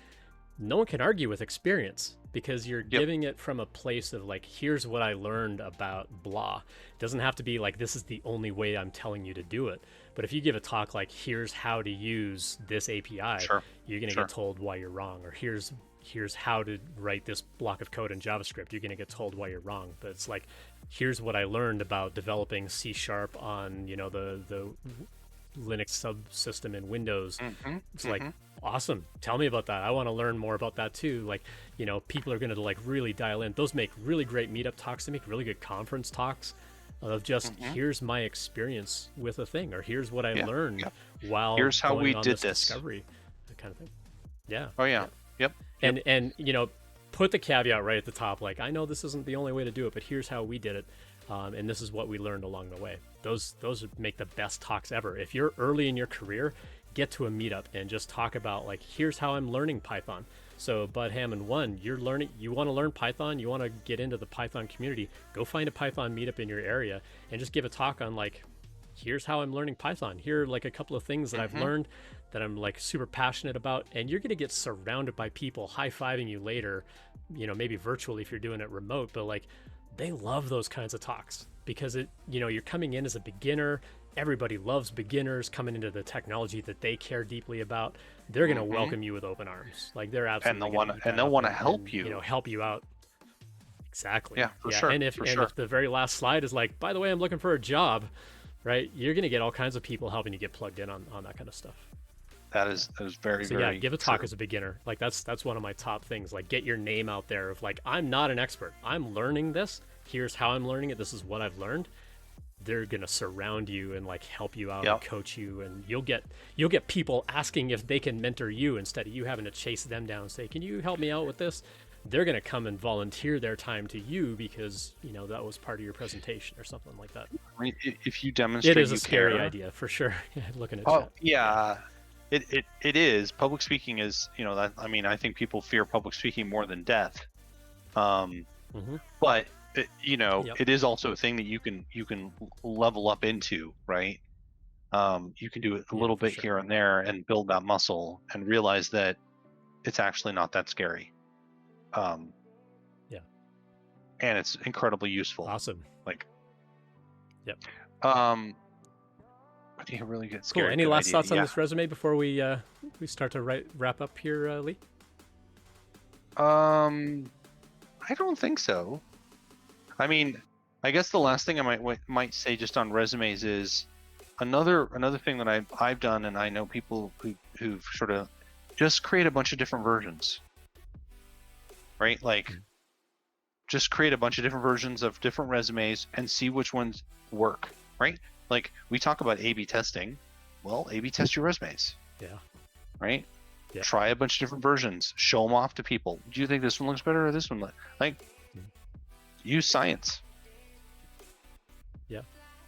no one can argue with experience, because you're giving it from a place of like, here's what I learned about blah. It doesn't have to be like, this is the only way I'm telling you to do it. But if you give a talk like, here's how to use this API, you're going to get told why you're wrong, or here's here's how to write this block of code in JavaScript. You're going to get told why you're wrong, but it's like, here's what I learned about developing C# on, you know, the Linux subsystem in Windows. It's like, awesome. Tell me about that. I want to learn more about that too. Like, you know, people are going to like really dial in. Those make really great meetup talks. They make really good conference talks of just here's my experience with a thing, or here's what I learned while here's how going we on did this discovery, that kind of thing. Yeah. Oh yeah. Yep. And you know, put the caveat right at the top, like, I know this isn't the only way to do it, but here's how we did it, and this is what we learned along the way. Those make the best talks ever. If you're early in your career, get to a meetup and just talk about, like, here's how I'm learning Python. So Bud Hammond 1, you want to learn Python, you want to get into the Python community, go find a Python meetup in your area and just give a talk on, like, here's how I'm learning Python. Here are like a couple of things that I've learned that I'm like super passionate about, and you're going to get surrounded by people high-fiving you later, you know, maybe virtually if you're doing it remote, but like, they love those kinds of talks because it, you know, you're coming in as a beginner. Everybody loves beginners coming into the technology that they care deeply about. They're going to welcome you with open arms. Like, they're absolutely and they'll want to help you. You know, help you out. Exactly. Yeah, for sure. And if the very last slide is like, by the way, I'm looking for a job, right? You're going to get all kinds of people helping you get plugged in on that kind of stuff. That is very, so very yeah, give a talk true. as a beginner. Like, that's one of my top things. Like, get your name out there of like, I'm not an expert. I'm learning this. Here's how I'm learning it. This is what I've learned. They're gonna surround you and like help you out and coach you, and you'll get people asking if they can mentor you instead of you having to chase them down and say, can you help me out with this? They're gonna come and volunteer their time to you because, you know, that was part of your presentation or something like that. I mean, if you demonstrate, it is you a scary care. idea for sure. Looking at chat. Yeah. It is. Public speaking is, you know, that, I mean, I think people fear public speaking more than death. But you know, it is also a thing that you can level up into, right? You can do it a little bit here and there and build that muscle and realize that it's actually not that scary. And it's incredibly useful. Awesome. Like, I think it really gets cool. scary. Any last thoughts on this resume before we start to wrap up here, Lee? I don't think so. I mean, I guess the last thing I might say just on resumes is another thing that I've done, and I know people who've sort of just create a bunch of different versions, right? Like, just create a bunch of different versions of different resumes and see which ones work, right? Like, we talk about A/B testing. Well, A/B test your resumes. Yeah. Right? Yeah. Try a bunch of different versions. Show them off to people. Do you think this one looks better or this one? Like, use science.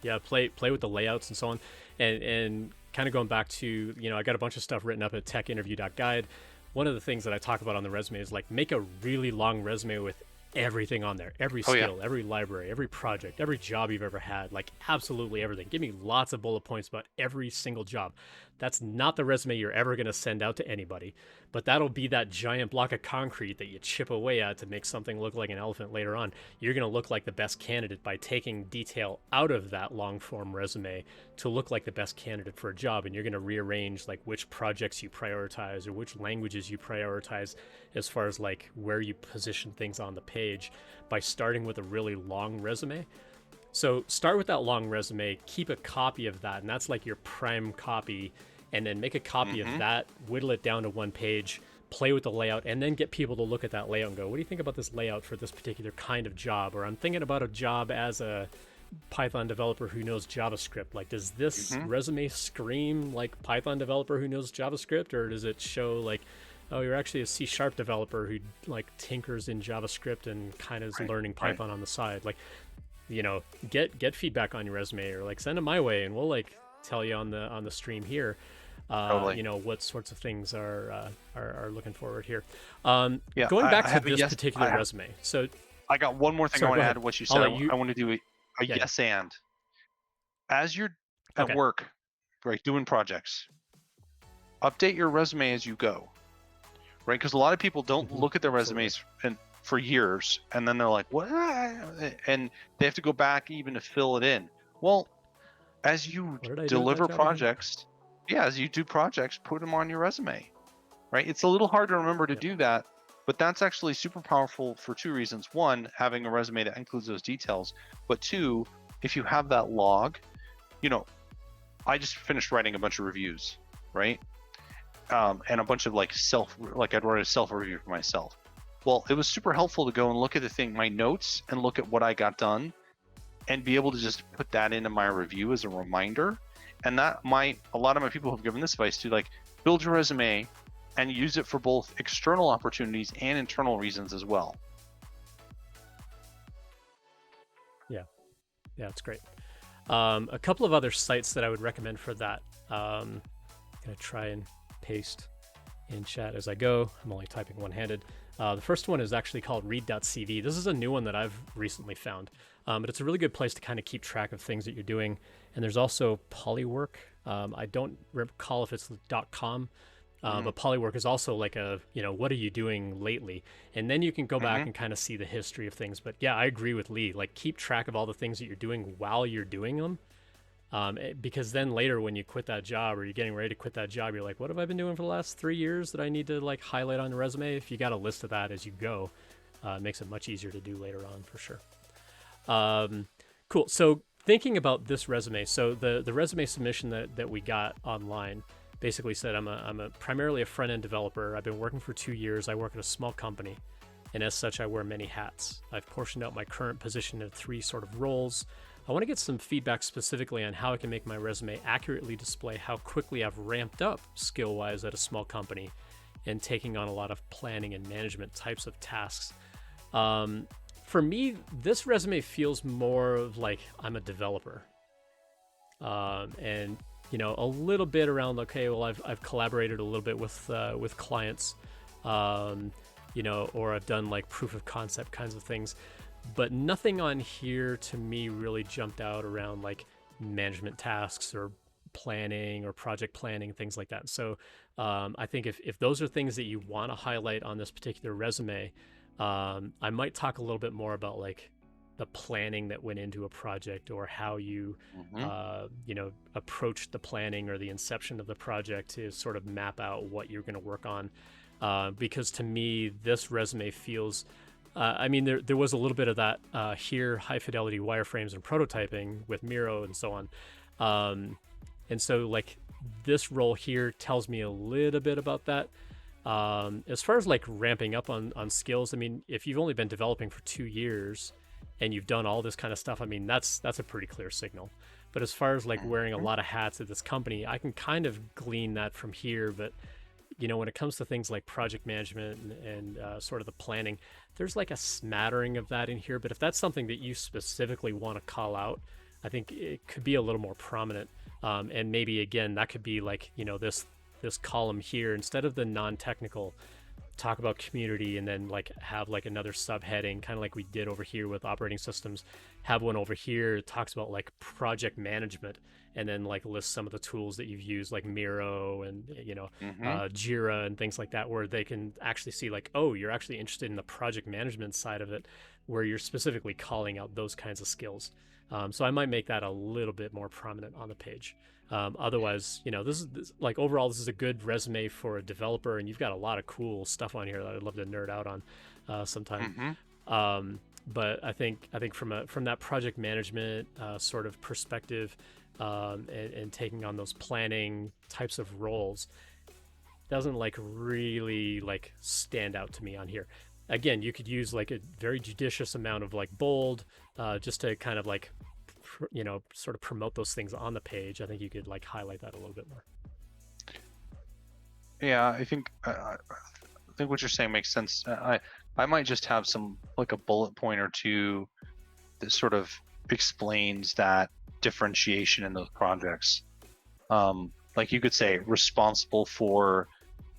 Yeah, play with the layouts and so on, and kind of going back to, you know, I got a bunch of stuff written up at techinterview.guide. One of the things that I talk about on the resume is like, make a really long resume with everything on there, every skill, every library, every project, every job you've ever had, like absolutely everything. Give me lots of bullet points about every single job. That's not the resume you're ever going to send out to anybody, but that'll be that giant block of concrete that you chip away at to make something look like an elephant later on. You're going to look like the best candidate by taking detail out of that long form resume to look like the best candidate for a job. And you're going to rearrange like which projects you prioritize or which languages you prioritize as far as like where you position things on the page by starting with a really long resume. So start with that long resume, keep a copy of that, and that's like your prime copy, and then make a copy of that, whittle it down to one page, play with the layout, and then get people to look at that layout and go, what do you think about this layout for this particular kind of job? Or I'm thinking about a job as a Python developer who knows JavaScript. Like, does this resume scream like Python developer who knows JavaScript, or does it show like, oh, you're actually a C# developer who like tinkers in JavaScript and kind of is learning Python on the side? Like, you know, get feedback on your resume, or like send it my way, and we'll like tell you on the stream here, you know, what sorts of things are looking forward here. Going back to this particular resume. So I got one more thing I want to add to what you said. I want to do a yes and. As you're at work, right, doing projects, update your resume as you go, right? Because a lot of people don't look at their resumes for years, and then they're like, what? And they have to go back even to fill it in. Well, as you deliver projects, as you do projects, put them on your resume, right? It's a little hard to remember to do that But that's actually super powerful for two reasons. One, having a resume that includes those details, but two, if you have that log, you know, I just finished writing a bunch of reviews, right? And a bunch of like I'd write a self review for myself. Well, it was super helpful to go and look at my notes, and look at what I got done, and be able to just put that into my review as a reminder. And a lot of my people have given this advice to, like, build your resume and use it for both external opportunities and internal reasons as well. Yeah, it's great. A couple of other sites that I would recommend for that. I'm gonna try and paste in chat as I go. I'm only typing one-handed. The first one is actually called read.cv. This is a new one that I've recently found, but it's a really good place to kind of keep track of things that you're doing. And there's also Polywork. I don't recall if it's .com, but Polywork is also like what are you doing lately? And then you can go back and kind of see the history of things. But yeah, I agree with Lee. Like, keep track of all the things that you're doing while you're doing them. Because then later when you quit that job, or you're getting ready to quit that job, you're like, what have I been doing for the last 3 years that I need to like highlight on the resume? If you got a list of that as you go, it makes it much easier to do later on for sure. Cool. So thinking about this resume, so the resume submission that we got online basically said I'm a primarily a front-end developer. I've been working for 2 years. I work at a small company, and as such, I wear many hats. I've portioned out my current position into 3 sort of roles. I want to get some feedback specifically on how I can make my resume accurately display how quickly I've ramped up skill-wise at a small company and taking on a lot of planning and management types of tasks. For me, this resume feels more of like I'm a developer. And a little bit around, okay, well, I've collaborated a little bit with clients, or I've done like proof of concept kinds of things, but nothing on here to me really jumped out around like management tasks or planning or project planning, things like that. So I think if those are things that you want to highlight on this particular resume, I might talk a little bit more about like the planning that went into a project, or how you approached the planning or the inception of the project to sort of map out what you're going to work on. Because to me, this resume feels, there was a little bit of that here, high fidelity wireframes and prototyping with Miro and so on. And so like this role here tells me a little bit about that. As far as like ramping up on skills, if you've only been developing for 2 years and you've done all this kind of stuff, that's a pretty clear signal. But as far as like wearing a lot of hats at this company, I can kind of glean that from here. But when it comes to things like project management and sort of the planning, there's like a smattering of that in here. But if that's something that you specifically want to call out, I think it could be a little more prominent. And maybe again, that could be like, this column here, instead of the non-technical, talk about community, and then like have like another subheading, kind of like we did over here with operating systems. Have one over here that talks about like project management, and then like list some of the tools that you've used, like Miro and Jira and things like that, where they can actually see like, oh, you're actually interested in the project management side of it, where you're specifically calling out those kinds of skills. So I might make that a little bit more prominent on the page. Otherwise, this like overall, this is a good resume for a developer, and you've got a lot of cool stuff on here that I'd love to nerd out on sometime. But I think from that project management sort of perspective, and taking on those planning types of roles, doesn't like really like stand out to me on here. Again, you could use like a very judicious amount of like bold, just to kind of like sort of promote those things on the page. I think you could like highlight that a little bit more. Yeah, I think what you're saying makes sense. I might just have some like a bullet point or two that sort of explains that differentiation in those projects. Like you could say responsible for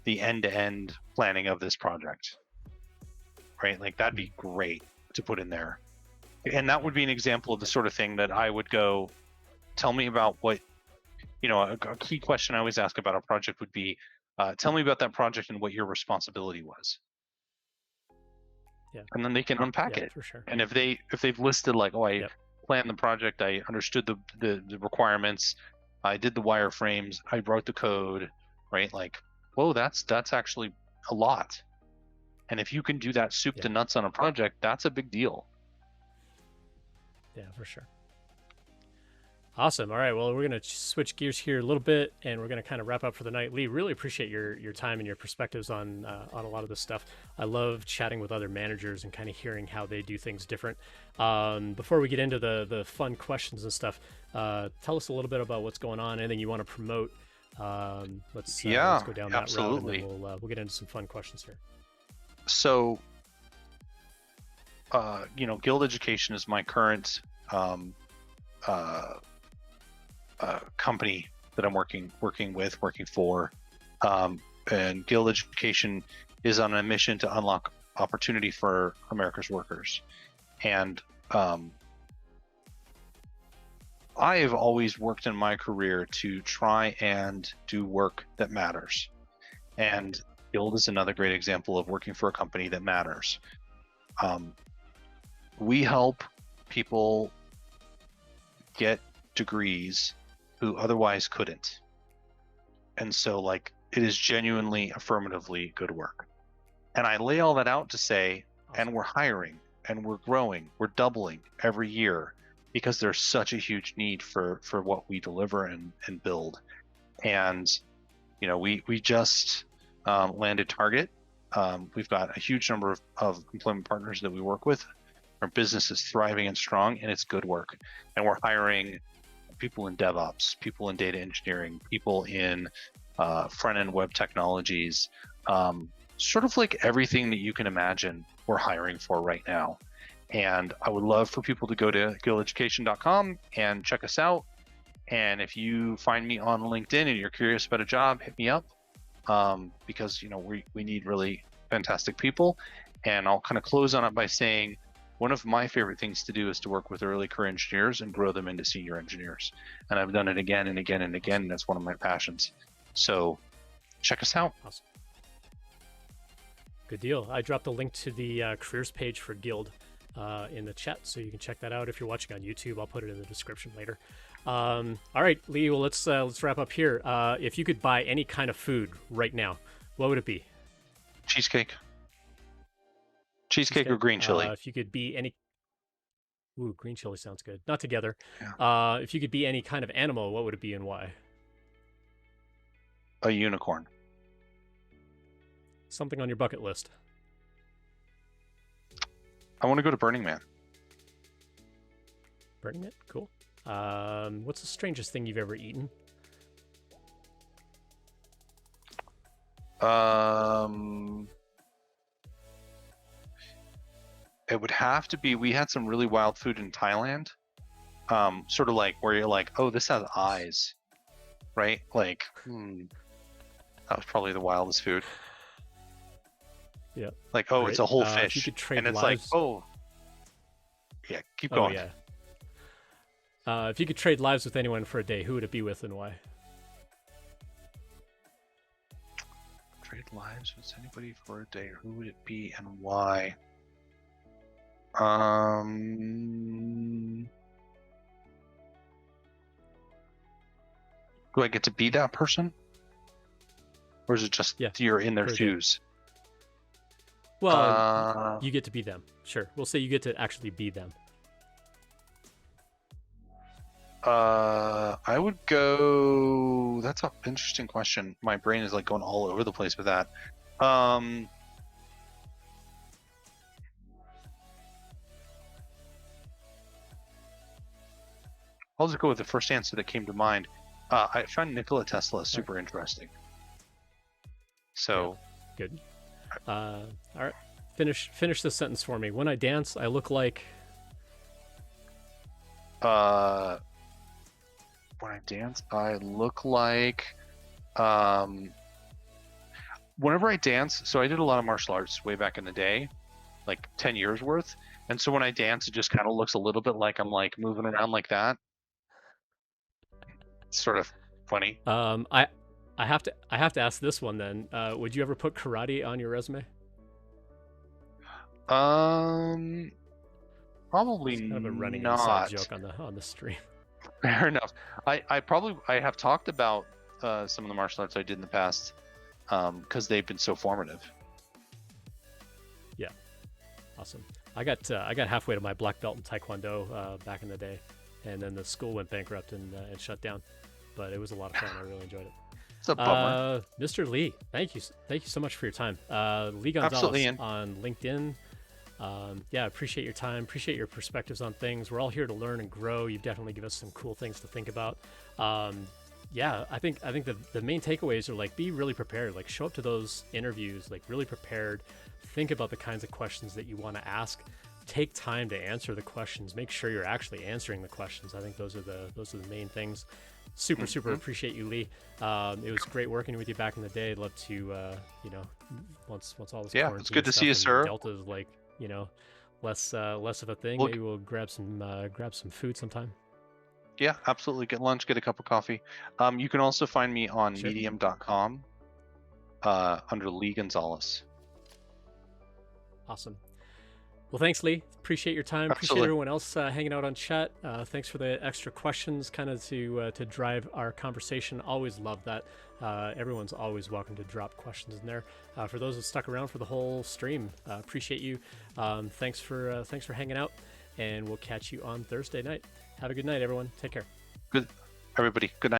the end-to-end planning of this project, right? Like that'd be great to put in there. And that would be an example of the sort of thing that I would go, tell me about what, a key question I always ask about a project would be, tell me about that project and what your responsibility was. Yeah. And then they can unpack it. For sure. And if they've listed like, oh, I planned the project, I understood the requirements, I did the wireframes, I wrote the code, right? Like, whoa, that's actually a lot. And if you can do that soup to nuts on a project, that's a big deal. Yeah, for sure. Awesome. All right. Well, we're going to switch gears here a little bit, and we're going to kind of wrap up for the night. Lee, really appreciate your time and your perspectives on a lot of this stuff. I love chatting with other managers and kind of hearing how they do things different. Before we get into the fun questions and stuff, tell us a little bit about what's going on. Anything you want to promote? Let's go down that route, and then we'll get into some fun questions here. So, Guild Education is my current company that I'm working for, and Guild Education is on a mission to unlock opportunity for America's workers. And I have always worked in my career to try and do work that matters, and Guild is another great example of working for a company that matters. We help people get degrees who otherwise couldn't. And so it is genuinely, affirmatively good work. And I lay all that out to say, and we're hiring and we're growing, we're doubling every year because there's such a huge need for what we deliver and build. And, we just landed Target. We've got a huge number of employment partners that we work with. Our business is thriving and strong, and it's good work. And we're hiring people in DevOps, people in data engineering, people in front-end web technologies, sort of like everything that you can imagine we're hiring for right now. And I would love for people to go to guildeducation.com and check us out. And if you find me on LinkedIn and you're curious about a job, hit me up, because we need really fantastic people. And I'll kind of close on it by saying, one of my favorite things to do is to work with early career engineers and grow them into senior engineers. And I've done it again and again and again, and that's one of my passions. So check us out. Awesome. Good deal. I dropped a link to the careers page for Guild in the chat, so you can check that out. If you're watching on YouTube, I'll put it in the description later. All right, Lee, well, let's wrap up here. If you could buy any kind of food right now, what would it be? Cheesecake or green chili. If you could be any... Ooh, green chili sounds good. Not together. Yeah. If you could be any kind of animal, what would it be and why? A unicorn. Something on your bucket list. I want to go to Burning Man. Burning Man? Cool. What's the strangest thing you've ever eaten? It would have to be, we had some really wild food in Thailand, sort of like where you're like, oh, this has eyes, right? That was probably the wildest food. Yeah. It's a whole fish, and it's lives... yeah, keep going. Yeah. If you could trade lives with anyone for a day, who would it be with and why? Trade lives with anybody for a day, who would it be and why? Do I get to be that person? Or is it just you're in their shoes? Well, you get to be them. Sure. We'll say you get to actually be them. I would go... That's an interesting question. My brain is going all over the place with that. I'll just go with the first answer that came to mind. I find Nikola Tesla super interesting. So good. All right. Finish this sentence for me. When I dance, I look like... when I dance, I look like... whenever I dance, so I did a lot of martial arts way back in the day, 10 years worth. And so when I dance, it just kind of looks a little bit like I'm moving around like that. It's sort of funny. I have to ask this one then. Would you ever put karate on your resume? Probably it's kind of a running not. Inside joke on the stream. Fair enough. I have talked about some of the martial arts I did in the past, because they've been so formative. Awesome. I got halfway to my black belt in Taekwondo back in the day, and then the school went bankrupt and shut down. But it was a lot of fun. I really enjoyed it. It's a bummer. Mr. Lee, thank you so much for your time. Lee Gonzalez Absolutely. on LinkedIn. Yeah, appreciate your time. Appreciate your perspectives on things. We're all here to learn and grow. You've definitely given us some cool things to think about. Yeah, I think the main takeaways are like, be really prepared. Like, show up to those interviews like really prepared. Think about the kinds of questions that you want to ask. Take time to answer the questions. Make sure you're actually answering the questions. I think those are the main things. Super appreciate you, Lee. It was great working with you back in the day. I'd love to, once all this quarantine it's good to stuff see you, and sir. Delta's like, less of a thing. Maybe we'll grab some food sometime. Yeah, absolutely. Get lunch, get a cup of coffee. You can also find me on medium.com under Lee Gonzalez. Awesome. Well, thanks, Lee. Appreciate your time. Absolutely. Appreciate everyone else hanging out on chat. Thanks for the extra questions, kind of to drive our conversation. Always love that. Everyone's always welcome to drop questions in there. For those that stuck around for the whole stream, appreciate you. Thanks for hanging out, and we'll catch you on Thursday night. Have a good night, everyone. Take care. Good, everybody. Good night.